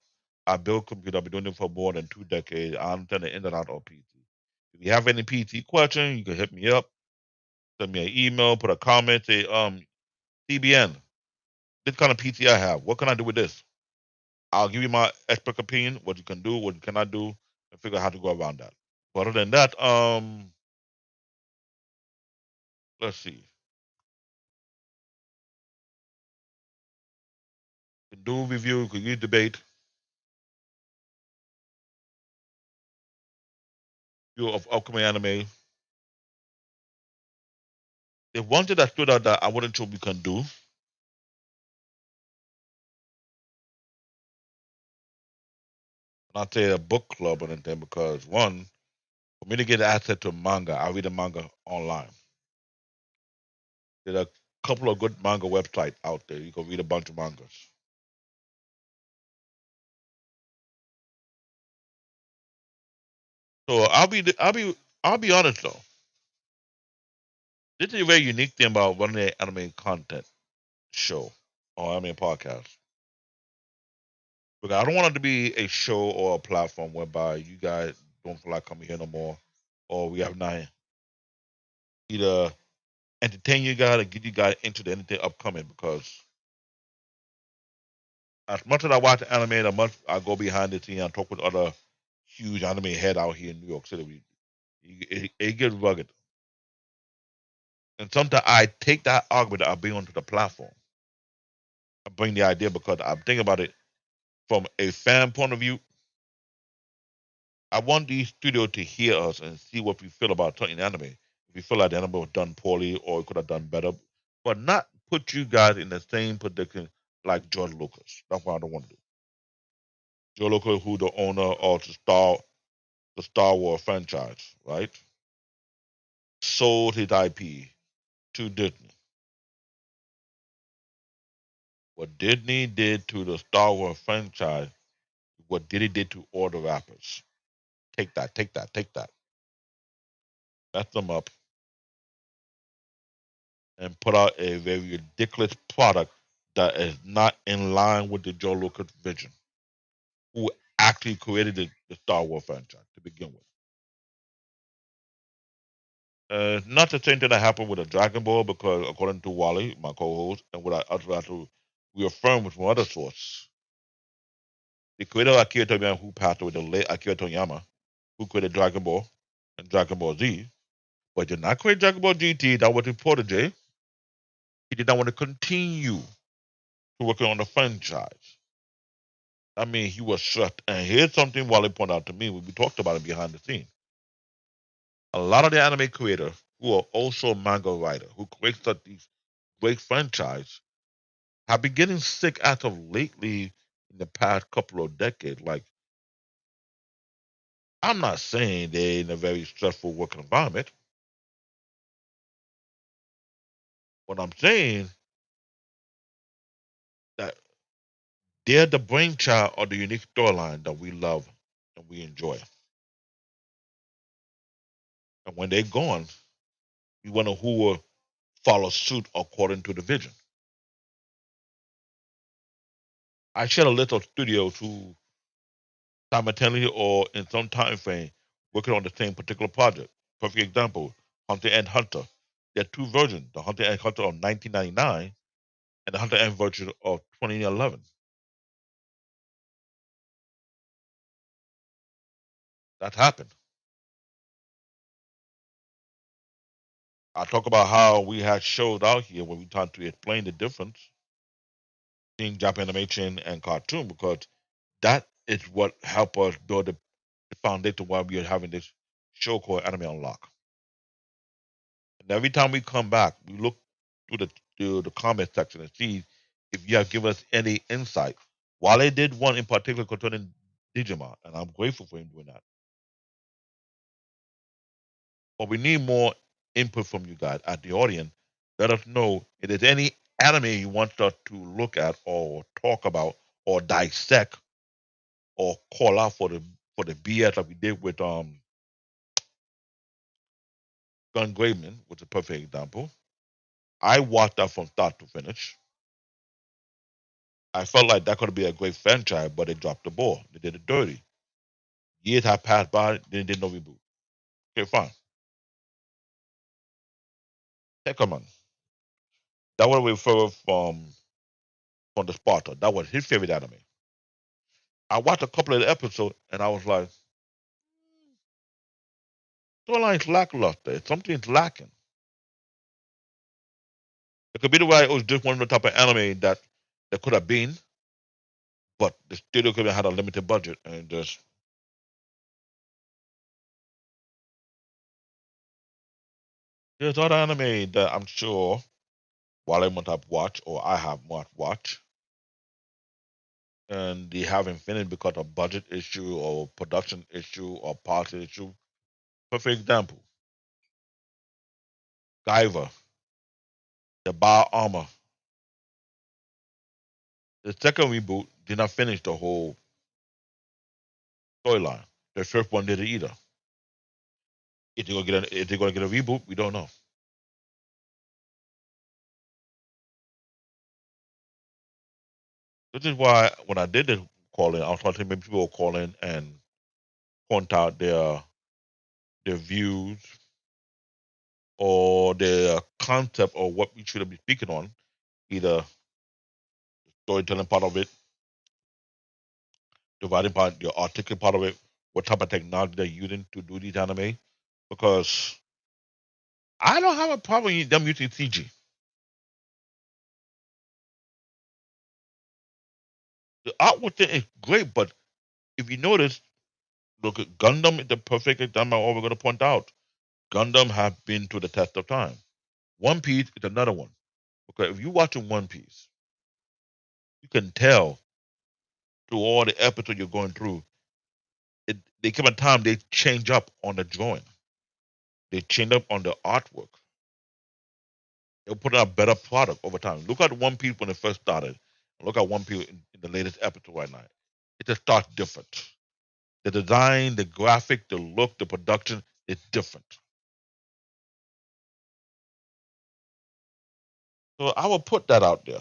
I build computer. I've been doing it for more than 2 decades. I understand the in and out of PT. If you have any PT question, you can hit me up. Send me an email. Put a comment. Say, CBN, this kind of PT I have. What can I do with this? I'll give you my expert opinion, what you can do, what you cannot do, and figure out how to go around that. But other than that, let's see. You can do review, you can use debate. Review of upcoming anime. If one thing that stood out that I wasn't sure we can do, not say a book club or anything, because one, for me to get access to manga, I read a manga online. There's a couple of good manga websites out there. You can read a bunch of mangas. So I'll be honest though. This is a very unique thing about running an anime content show or anime podcast. Because I don't want it to be a show or a platform whereby you guys don't feel like coming here no more, or we have not either entertain you guys or get you guys into anything upcoming. Because as much as I watch anime, as much I go behind the scene and talk with other huge anime head out here in New York City. It gets rugged. And sometimes I take that argument that I bring onto the platform. I bring the idea because I'm thinking about it from a fan point of view. I want these studios to hear us and see what we feel about certain anime. If we feel like the anime was done poorly or it could have done better, but not put you guys in the same prediction like George Lucas. That's what I don't want to do. George Lucas, who the owner of the Star Wars franchise, right? Sold his IP to Disney. What Disney did to the Star Wars franchise, what Disney did to all the rappers. Take that, take that, take that. Mess them up and put out a very ridiculous product that is not in line with the Joe Lucas vision, who actually created the Star Wars franchise to begin with. Not the same thing that happened with the Dragon Ball, because according to Wally, my co-host, and what I also have to reaffirm from other sources, the creator of Akira Toriyama, who passed away, the late Akira Toriyama, who created Dragon Ball and Dragon Ball Z, but did not create Dragon Ball GT. That was his protege. He did not want to continue to work on the franchise. I mean, he was shut. And here's something Wally pointed out to me when we talked about it behind the scene. A lot of the anime creators who are also manga writers, who create such these great franchise, have been getting sick as of lately in the past couple of decades. Like, I'm not saying they're in a very stressful working environment. What I'm saying that they're the brainchild of the unique storyline that we love and we enjoy. And when they're gone, we wonder who will follow suit according to the vision. I share a list of studios who simultaneously or in some time frame working on the same particular project. Perfect example, Hunter and Hunter. There are two versions, the Hunter and Hunter of 1999 and the Hunter and version of 2011. That happened. I talk about how we had shows out here where we tried to explain the difference between Japanese animation and cartoon because that is what helped us build the foundation while we are having this show called Anime Unlock. And every time we come back, we look through the comment section and see if you have given us any insight. While they did one in particular concerning Digimon, and I'm grateful for him doing that. But we need more input from you guys at the audience. Let us know if there's any anime you want us to look at or talk about or dissect or call out for the BS like we did with Gun Graveman, which is a perfect example. I watched that from start to finish. I felt like that could be a great franchise, but they dropped the ball. They did it dirty. Years have passed by, they did no reboot. Okay, fine. Peckerman. That was referred from the Sparta. That was his favorite anime. I watched a couple of the episodes and I was like, storyline's lackluster. Something's lacking. It could be the way it was just one of the type of anime that could have been, but the studio could have had a limited budget and just. There's other anime that I'm sure Wale might have watched or I have not watched, and they haven't finished because of budget issue or production issue or parts issue. Perfect example. Guyver, the Bar Armor. The second reboot did not finish the whole storyline. The first one didn't either. If they're gonna get a reboot, we don't know. This is why when I did this call in, I was trying to maybe people will call in and point out their views or their concept or what we should be speaking on, either the storytelling part of it, the writing part, the artistic part of it, what type of technology they're using to do these anime. Because I don't have a problem with them using CG. The artwork thing is great, but if you notice, look at Gundam is the perfect example. All we're going to point out, Gundam have been to the test of time. One Piece is another one. Okay, if you're watching One Piece, you can tell through all the episodes you're going through, they come a time they change up on the drawing. They change up on the artwork. They'll put out a better product over time. Look at One Piece when it first started. And look at One Piece in the latest episode right now. It just starts different. The design, the graphic, the look, the production is different. So I will put that out there.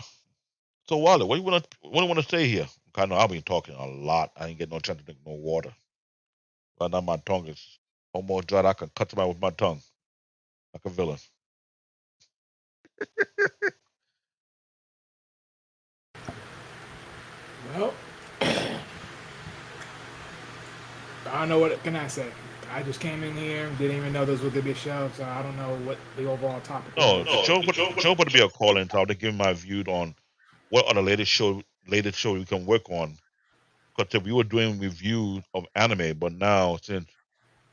So Wally, what do you want to say here? I know I've been talking a lot. I ain't getting no chance to drink no water. Right now my tongue is almost dry. I can cut somebody with my tongue like a villain. Well, I don't know what can I say. I just came in here, didn't even know this was gonna be a show, so I don't know what the overall topic. No, the show would be a call in. So I'll give my view on what are the latest show we can work on. Because we were doing reviews of anime, but now since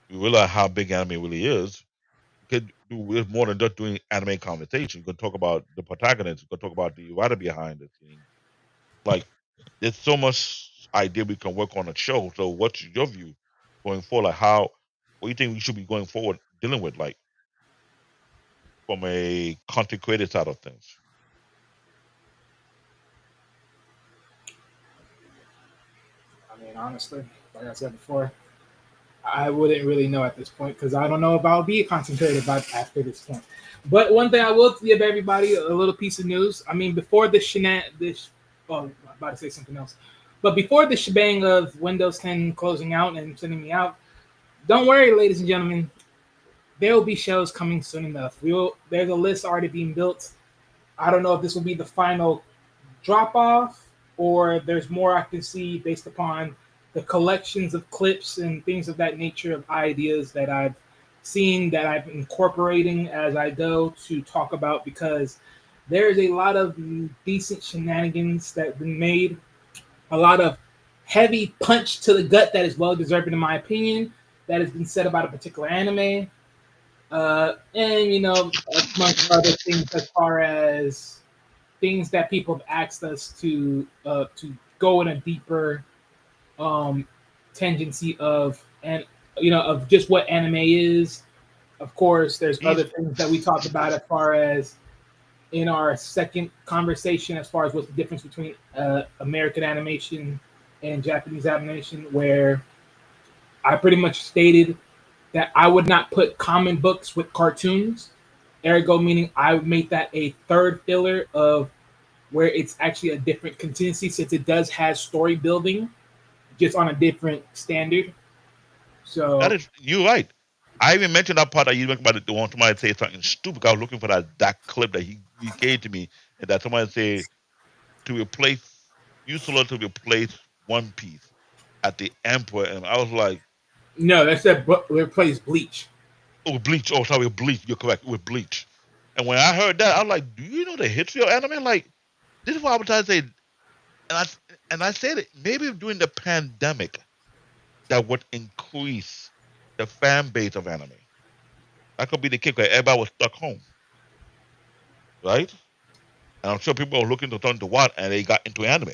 we realize how big anime really is, we could do with more than just doing anime conversation. You can talk about the protagonist. You can talk about the writer behind the scene. Like, there's so much idea we can work on a show. So, what's your view going forward? Like, what do you think we should be going forward dealing with, like, from a content creator side of things? I mean, honestly, like I said before, I wouldn't really know at this point because I don't know if I'll be concentrated by after this point. But one thing I will give everybody a little piece of news. I mean, before this Oh, I'm about to say something else. But before the shebang of Windows 10 closing out and sending me out, don't worry, ladies and gentlemen. There will be shows coming soon enough. There's a list already being built. I don't know if this will be the final drop off or there's more I can see based upon the collections of clips and things of that nature of ideas that I've seen that I'm incorporating as I go to talk about because there's a lot of decent shenanigans that have been made, a lot of heavy punch to the gut that is well deserved in my opinion that has been said about a particular anime. And amongst other things as far as things that people have asked us to go in a deeper um, tangency of and of just what anime is. Of course, there's other Easy. things that we talked about as far as in our second conversation, as far as what's the difference between American animation and Japanese animation, where I pretty much stated that I would not put comic books with cartoons. Ergo, meaning I would make that a third filler of where it's actually a different contingency since it does have story building, just on a different standard. That So is, you're right. I even mentioned that part that you mentioned about it. The one somebody say something stupid. I was looking for that clip that he gave to me, and that somebody say to replace Ursula to replace One Piece at the Emperor, and I was like, no, that's that replace Bleach. oh, Bleach. Oh, sorry, Bleach. You're correct. With Bleach. And when I heard that, I was like, do you know the history of anime? Like, this is what I was trying to say. I and I said it maybe during the pandemic that would increase the fan base of anime. That could be the case because everybody was stuck home, right? And I'm sure people were looking to turn to what, and they got into anime.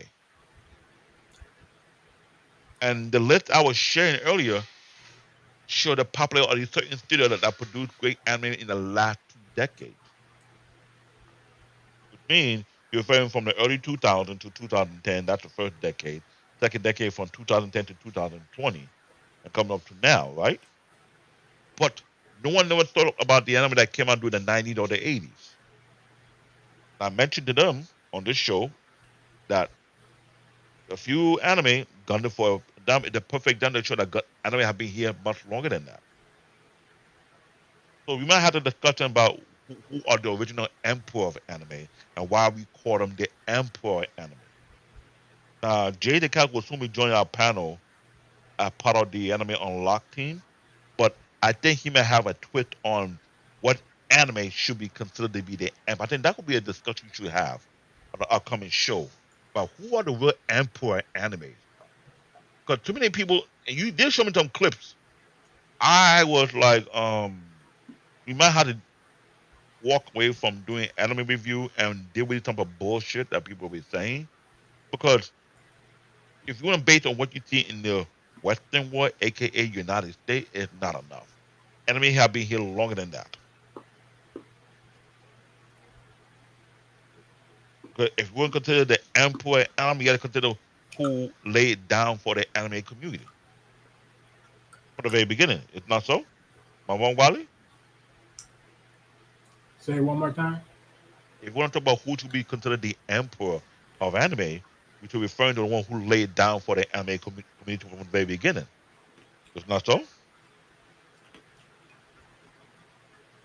And the list I was sharing earlier showed the popularity of certain studios that produced great anime in the last 2 decades. Which means you're referring from the early 2000 to 2010. That's the first decade. Second decade from 2010 to 2020, and coming up to now, right? But no one never thought about the anime that came out during the 90s or the 80s. I mentioned to them on this show that a few anime Gundam for the perfect Gundam show that anime have been here much longer than that. So we might have a discussion about who are the original emperor of anime and why we call them the emperor anime. Jay the Cat will soon be joining our panel as part of the Anime Unlock team, but I think he may have a twist on what anime should be considered to be the emperor. I think that could be a discussion we should have on the upcoming show about who are the real emperor animes. Because too many people, and you did show me some clips. I was like, we might have to walk away from doing anime review and deal with some of the bullshit that people be saying. Because if you want to base on what you see in the Western world, aka United States, it's not enough. Anime have been here longer than that. Because if we want to consider the emperor anime, you got to consider who laid down for the anime community from the very beginning. It's not so. Am I wrong, Wally? Say it one more time. If we want to talk about who to be considered the emperor of anime, we should be referring to the one who laid down for the anime community from the very beginning. It's not so.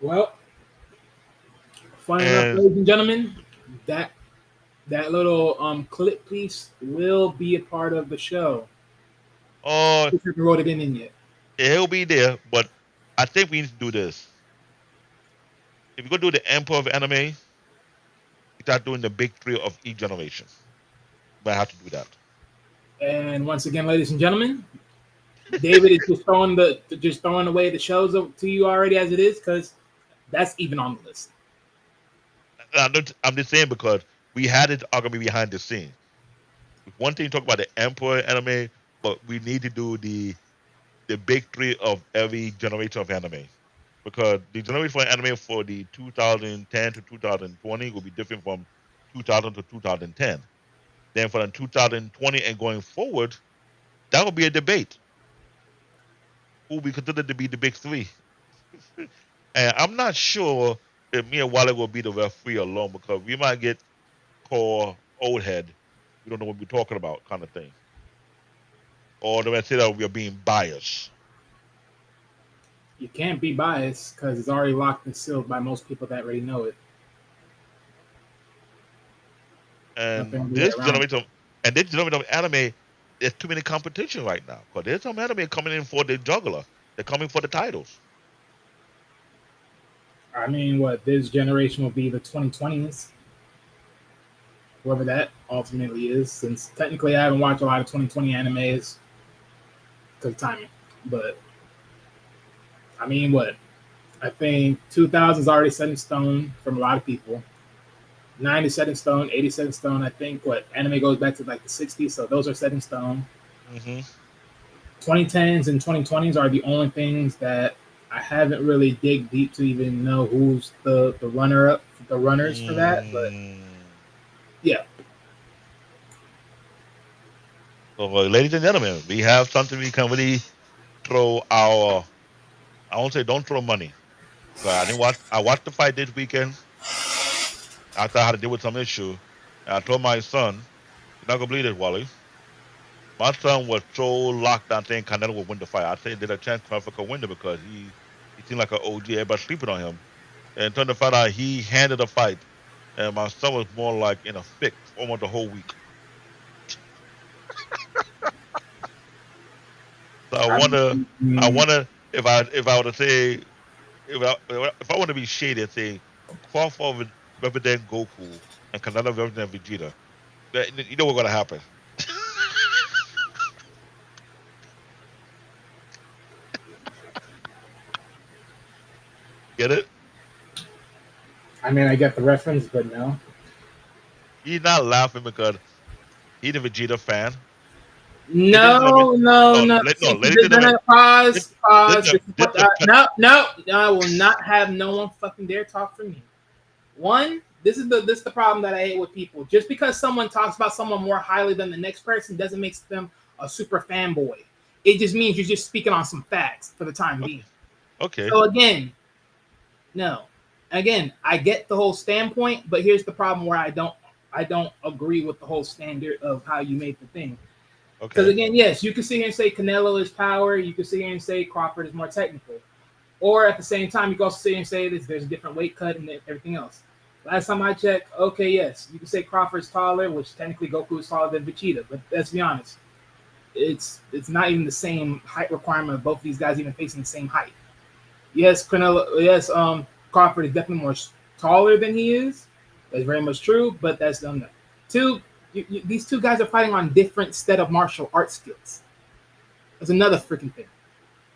Well, funny enough, And ladies and gentlemen, that little clip piece will be a part of the show. If you wrote it in yet. it'll be there, but I think we need to do this. If we go do the emperor of anime, we start doing the big three of each generation. We might have to do that. And once again, ladies and gentlemen, David is just throwing away the shows to you already as it is because that's even on the list. I'm just saying because we had it argument behind the scene. One thing to talk about the emperor anime, but we need to do the big three of every generation of anime. Because the generation for anime for the 2010 to 2020 will be different from 2000 to 2010. Then for the 2020 and going forward, that will be a debate. Who we consider to be the big three. And I'm not sure if me and Wally will be the referee alone because we might get called old head We don't know what we're talking about, kind of thing. Or they might say that we are being biased. You can't be biased because it's already locked and sealed by most people that already know it. And Nothing to do this around. generation, of anime, there's too many competition right now. Because there's some anime coming in for the juggler. They're coming for the titles. I mean, what this generation will be the 2020s, whoever that ultimately is. Since technically, I haven't watched a lot of 2020 animes because of timing. But I mean, what I think 2000 is already set in stone from a lot of people. 90 set in stone, 80 set in stone. I think what anime goes back to like the 60s, so those are set in stone. Mm-hmm. 2010s and 2020s are the only things that I haven't really dig deep to even know who's the runners for that. But yeah, So, ladies and gentlemen, we have something we can really throw our. I won't say don't throw money. But I didn't watch. I watched the fight this weekend after I had to deal with some issue. And I told my son, "You're not gonna believe it, Wally." My son was so locked down saying Canelo would win the fight. I said there's a chance Crawford could win it because he seemed like an OG. Everybody sleeping on him. And turned to find out he handed the fight. And my son was more like in a fix almost the whole week. So I wonder if I were to say if I want to be shady and say Crawford would represent Goku and Canelo represent Vegeta, you know what's gonna happen. Get it? I mean, I get the reference, but no. He's not laughing because he's a Vegeta fan. No. Ladies and gentlemen, Pause. this, this, No. I will not have no one fucking dare talk for me. One, this is the problem that I hate with people. Just because someone talks about someone more highly than the next person doesn't make them a super fanboy. It just means you're just speaking on some facts for the time being. Okay. So again, no. Again, I get the whole standpoint, but here's the problem where I don't agree with the whole standard of how you made the thing. Because again, yes, you can sit here and say Canelo is power. You can sit here and say Crawford is more technical. Or at the same time, you can also sit here and say there's a different weight cut and everything else. Last time I checked, okay, yes, you can say Crawford's taller, which technically Goku is taller than Vegeta. But let's be honest, it's not even the same height requirement of both of these guys even facing the same height. Yes, Crawford is definitely more taller than he is. That's very much true, but that's done. Two, these two guys are fighting on different set of martial arts skills. That's another freaking thing.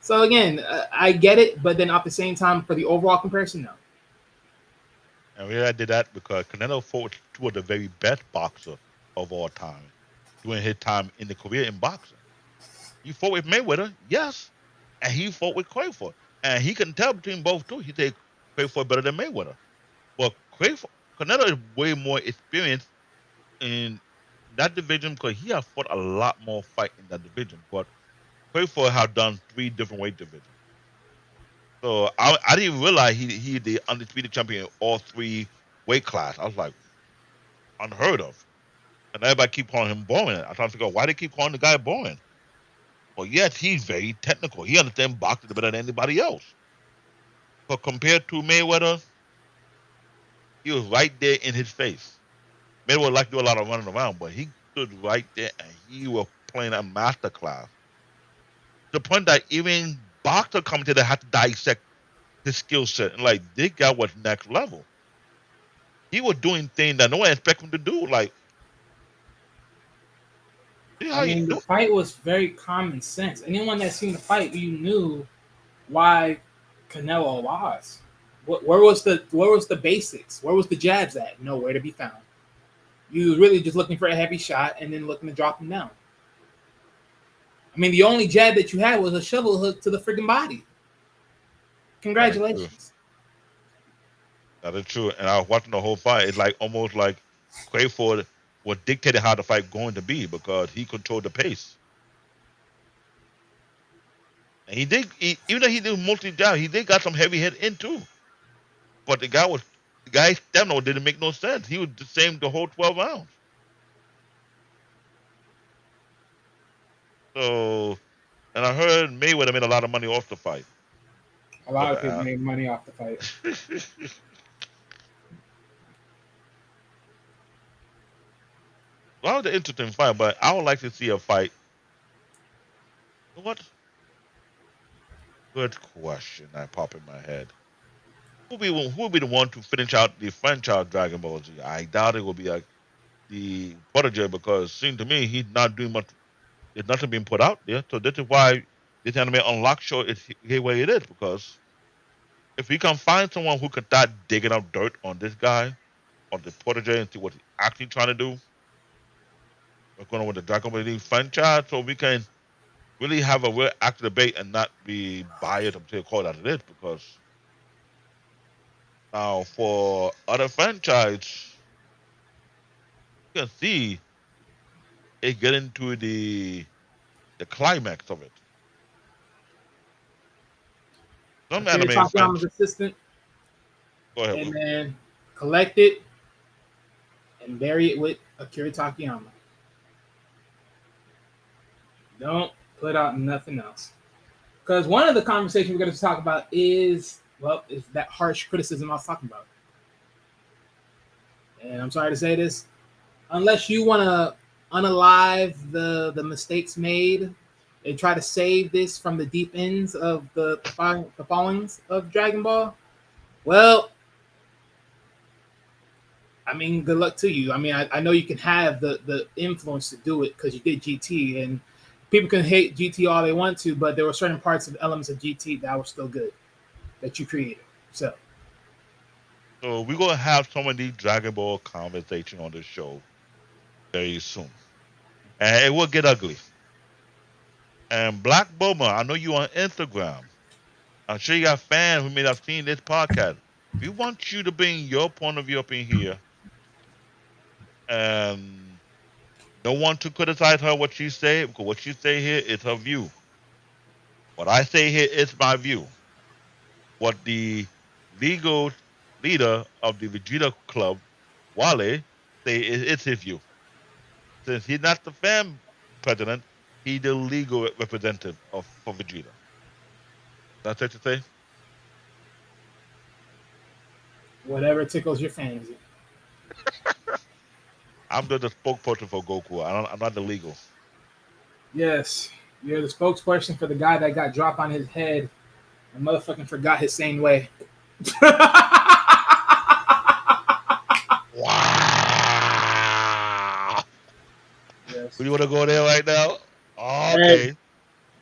So again, I get it, but then at the same time, for the overall comparison, no. And I did that because Canelo fought with two of the very best boxers of all time during his time in the career in boxing. He fought with Mayweather, yes, and he fought with Crawford. And he can tell between both two. He said Crawford better than Mayweather. But Canelo is way more experienced in that division because he has fought a lot more fight in that division. But Crawford have done 3 different weight divisions. So I didn't realize he the undisputed champion in all 3 weight class. I was like, unheard of. And everybody keep calling him boring. I trying to figure out why they keep calling the guy boring. Well, yes, he's very technical. He understands boxing better than anybody else. But compared to Mayweather, he was right there in his face. Mayweather like to do a lot of running around, but he stood right there and he was playing a master class. To the point that even boxer commentator had to dissect his skill set. And like, this guy was next level. He was doing things that no one expected him to do. Like, I mean, the fight was very common sense. Anyone that seen the fight, you knew why Canelo lost. Where was the basics? Where was the jabs at? Nowhere to be found. You were really just looking for a heavy shot and then looking to drop him down. I mean, the only jab that you had was a shovel hook to the freaking body. Congratulations. That is true. And I was watching the whole fight. It's like almost like Crawford was dictating how the fight going to be because he controlled the pace. And even though he did mostly jab, he did got some heavy hit in too. But the guy's stamina didn't make no sense. He was the same the whole 12 rounds. So, and I heard Mayweather made a lot of money off the fight. A lot of But, people made money off the fight. Well, the interesting fight, but I would like to see a fight. What? Good question. I pop in my head. Who will be the one to finish out the franchise Dragon Ball Z? I doubt it will be like the protege because, seems to me, he's not doing much. There's nothing being put out there. So this is why this anime Unlock show is the way it is because if we can find someone who can start digging up dirt on this guy, on the protege, and see what he's actually trying to do, what's going on with the Dragon Ball Z franchise, so we can really have a real active debate and not be biased until call that it is. Because now for other franchise, you can see it getting to the climax of it. Some Akira anime Takayama's franchise. assistant, Go ahead. and Will. then collect it and bury it with Akira Takayama. Don't put out nothing else. Because one of the conversations we're going to talk about is that harsh criticism I was talking about. And I'm sorry to say this, unless you want to unalive the mistakes made and try to save this from the deep ends of the followings of Dragon Ball, well, I mean, good luck to you. I mean, I know you can have the influence to do it because you did GT, and people can hate GT all they want to, but there were certain parts of elements of GT that were still good that you created. So We're gonna have some of these Dragon Ball conversation on the show very soon, and it will get ugly. And Black Boma, I know you on Instagram. I'm sure you got fans who may have seen this podcast. We want you to bring your point of view up in here, and don't want to criticize her what she say because what she say here is her view. What I say here is my view. What the legal leader of the Vegeta Club, Wale, say is it's his view. Since he's not the fan president, he's the legal representative for Vegeta. That's what you say? whatever tickles your fancy. I'm just a spokesperson for Goku. I'm not the legal. Yes, you're the spokesperson for the guy that got dropped on his head and motherfucking forgot his same way. Wow. Yes. Do you want to go there right now? Okay.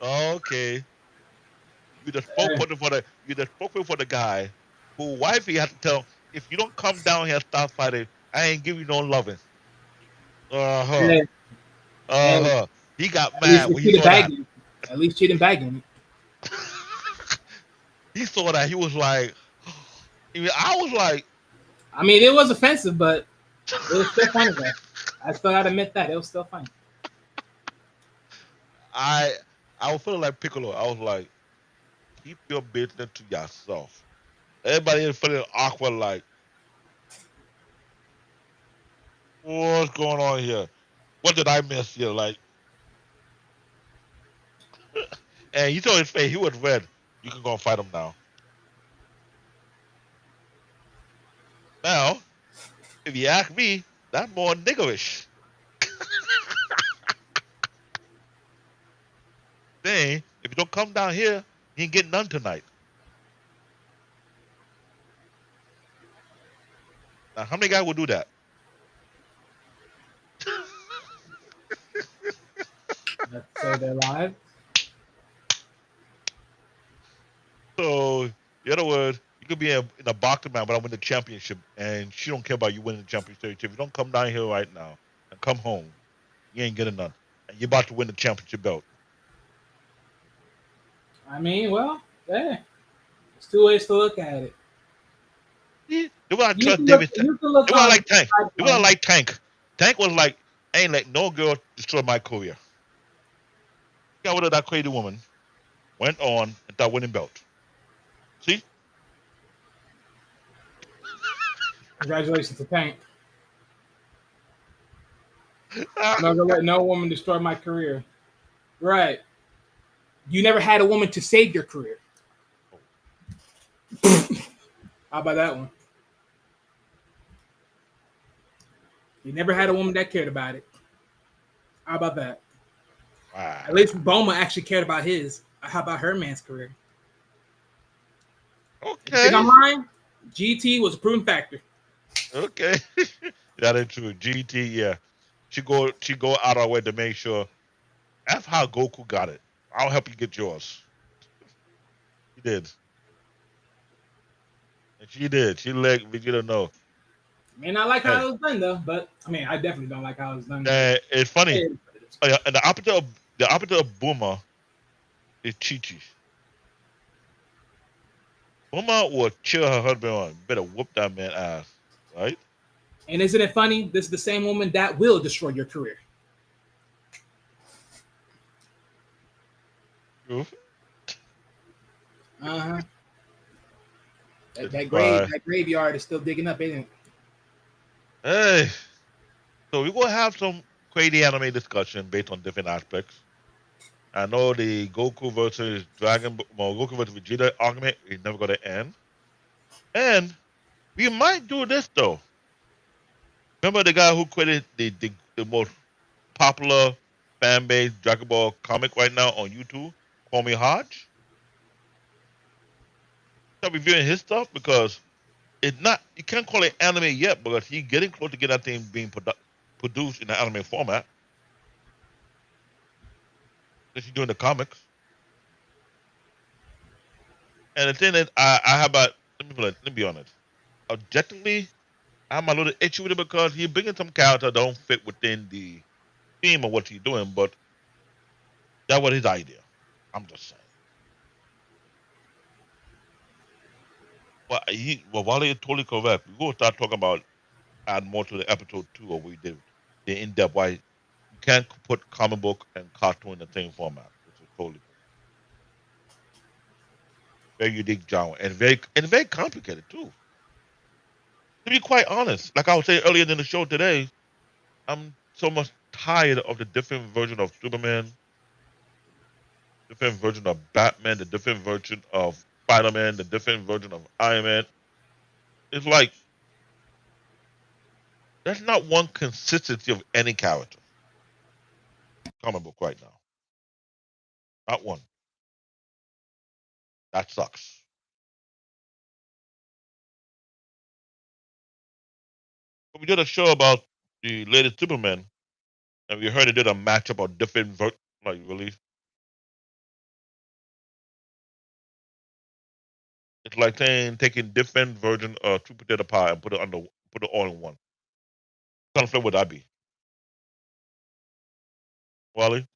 Okay. You're the spokesperson for the guy who wifey had to tell him, if you don't come down here and stop fighting, I ain't give you no loving. Hey, He got at least mad when she he didn't saw bag that. him. At least she didn't bag him. He saw that. He was like, I was like, I mean, it was offensive, but it was still funny though. I still gotta admit that it was still funny. I was feeling like Piccolo. I was like, keep your business to yourself. Everybody is feeling awkward, like, what's going on here? What did I miss here? Like, and you saw his face. He was red. You can go and fight him now. Now, if you ask me, that's more niggerish. Saying, if you don't come down here, you ain't getting none tonight. Now, how many guys will do that? Let's say they're live. So, in other words, you could be in a boxing match, but I win the championship, and she don't care about you winning the championship. If you don't come down here right now and come home, you ain't getting none. And you're about to win the championship belt. I mean, well, yeah. There's two ways to look at it. Yeah. They were like You trust can look, David. you can look They were on like Tank. the They were side- like Tank. Tank was like, I ain't let no girl destroy my career. Got rid of that crazy woman, went on and started winning belt. See? Congratulations to Tank. I'm not gonna let no woman destroy my career. Right. You never had a woman to save your career. How about that one? You never had a woman that cared about it. How about that? Wow. At least Boma actually cared about his. How about her man's career? Okay. Think I'm lying? GT was a proven factor. Okay. That is true. GT, yeah. She go out of her way to make sure. That's how Goku got it. I'll help you get yours. She did. And she did. She let Vegeta know. May not like Hey, how it was done though, but I mean, I definitely don't like how it was done. it's funny. Hey, Oh, yeah, and the opposite of Boomer is Chi Chi. Boomer will chill her husband on. Better whoop that man ass. Right? and isn't it funny? This is the same woman that will destroy your career. True. Uh huh. It's That fine. graveyard is still digging up, isn't it? Hey. So we're gonna have some crazy anime discussion based on different aspects. I know the Goku versus Goku versus Vegeta argument is never gonna end. And we might do this though. Remember the guy who created the most popular fan base Dragon Ball comic right now on YouTube, Kwame Hodge? Start reviewing his stuff because it's not, you can't call it anime yet because he's getting close to getting that thing being produced in the anime format. That he's doing the comics. And the thing is, I have about, let me be honest. Objectively, I'm a little itchy with it because he's bringing some character that don't fit within the theme of what he's doing, but that was his idea. I'm just saying. Well, while you're totally correct, we're gonna start talking about add more to the episode 2 of what we did, the in depth why you can't put comic book and cartoon in the same format, which is totally correct. Very unique genre and very complicated too. To be quite honest, like I was saying earlier in the show today, I'm so much tired of the different version of Superman, different version of Batman, the different version of Spider-Man, the different version of Iron Man. It's like there's not one consistency of any character comic book right now. Not one. That sucks. But we did a show about the latest Superman, and we heard they did a matchup of different like really. It's like saying taking different version of two potato pie and put it all in one. What kind of flavor would that be? Wally?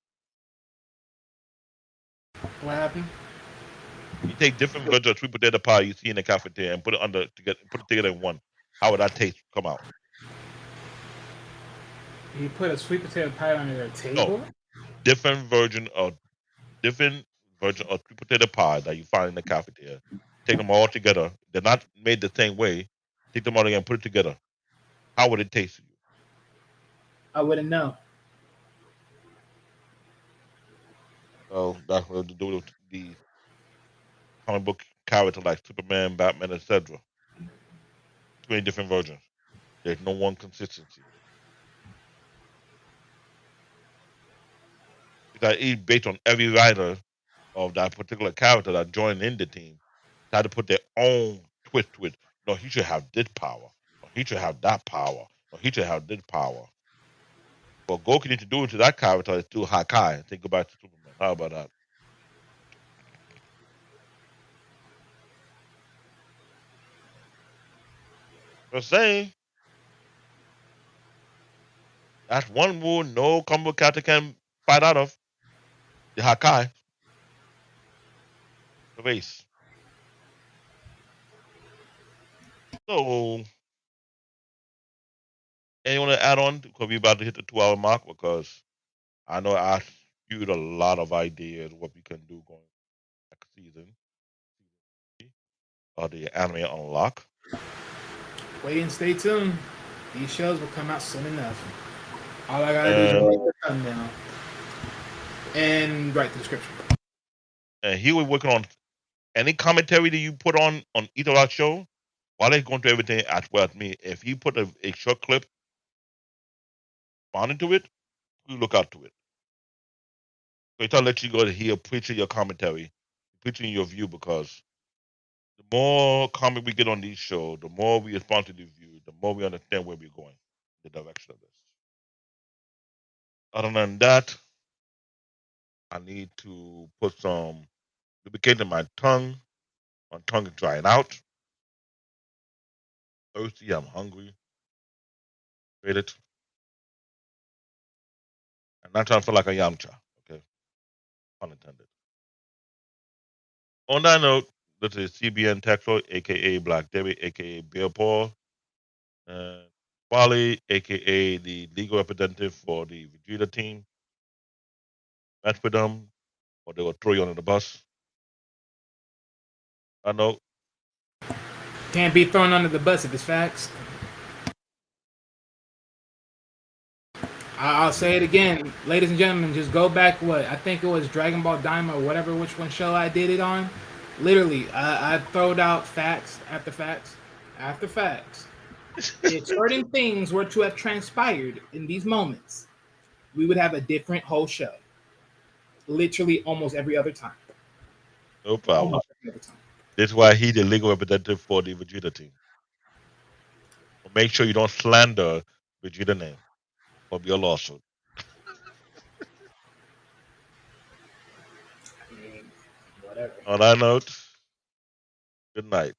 What happened? You take different versions of sweet potato pie you see in the cafeteria and put it together in one. How would that taste come out? You put a sweet potato pie on your No, table? different version of sweet potato pie that you find in the cafeteria. Take them all together. They're not made the same way. Take them all together and put it together. How would it taste to you? I wouldn't know. So that's what to do with the comic book character like Superman, Batman, etc. Too many different versions. There's no one consistency. Because each based on every writer of that particular character that joined in the team, try to put their own twist to it. No, he should have this power. No, he should have that power. No, he should have this power. What Goku need to do to that character is do Hakai and think about to Superman. How about that? Just saying. That's one rule no comic book character can fight out of. The Hakai. The race. So, anyone to add on? Because we're about to hit the 2 hour mark because I know I spewed a lot of ideas what we can do going next season of the anime unlock. Wait and stay tuned. These shows will come out soon enough. All I gotta do is write the thumbnail. and write the description. And he was working on any commentary that you put on each of our show. While they're going through everything at me, if he put a short clip responding to it, we look out to it. So it's to let you go to hear preaching your commentary, preaching your view, because the more comment we get on these shows, the more we respond to the view, the more we understand where we're going, the direction of this. Other than that, I need to put some lubricant in my tongue. My tongue is drying out. Thirsty, I'm hungry. Read it. I'm not trying to feel like a Yamcha. Okay, pun intended. On that note, this is CBN Texel, aka Black Debbie, aka Bill Paul, and Wally, aka the legal representative for the Vegeta team. Match with them, or they will throw you under the bus. I know. Can't be thrown under the bus if it's facts. I'll say it again, ladies and gentlemen. Just go back. What I think it was Dragon Ball Daima or whatever, which one show I did it on. Literally, I throwed out facts after facts after facts. If certain things were to have transpired in these moments, we would have a different whole show. Literally, almost every other time. No problem. Almost every other time. This is why he's the legal representative for the Vegeta team. So make sure you don't slander Vegeta name or be a lawsuit. I mean, whatever. On that note, good night.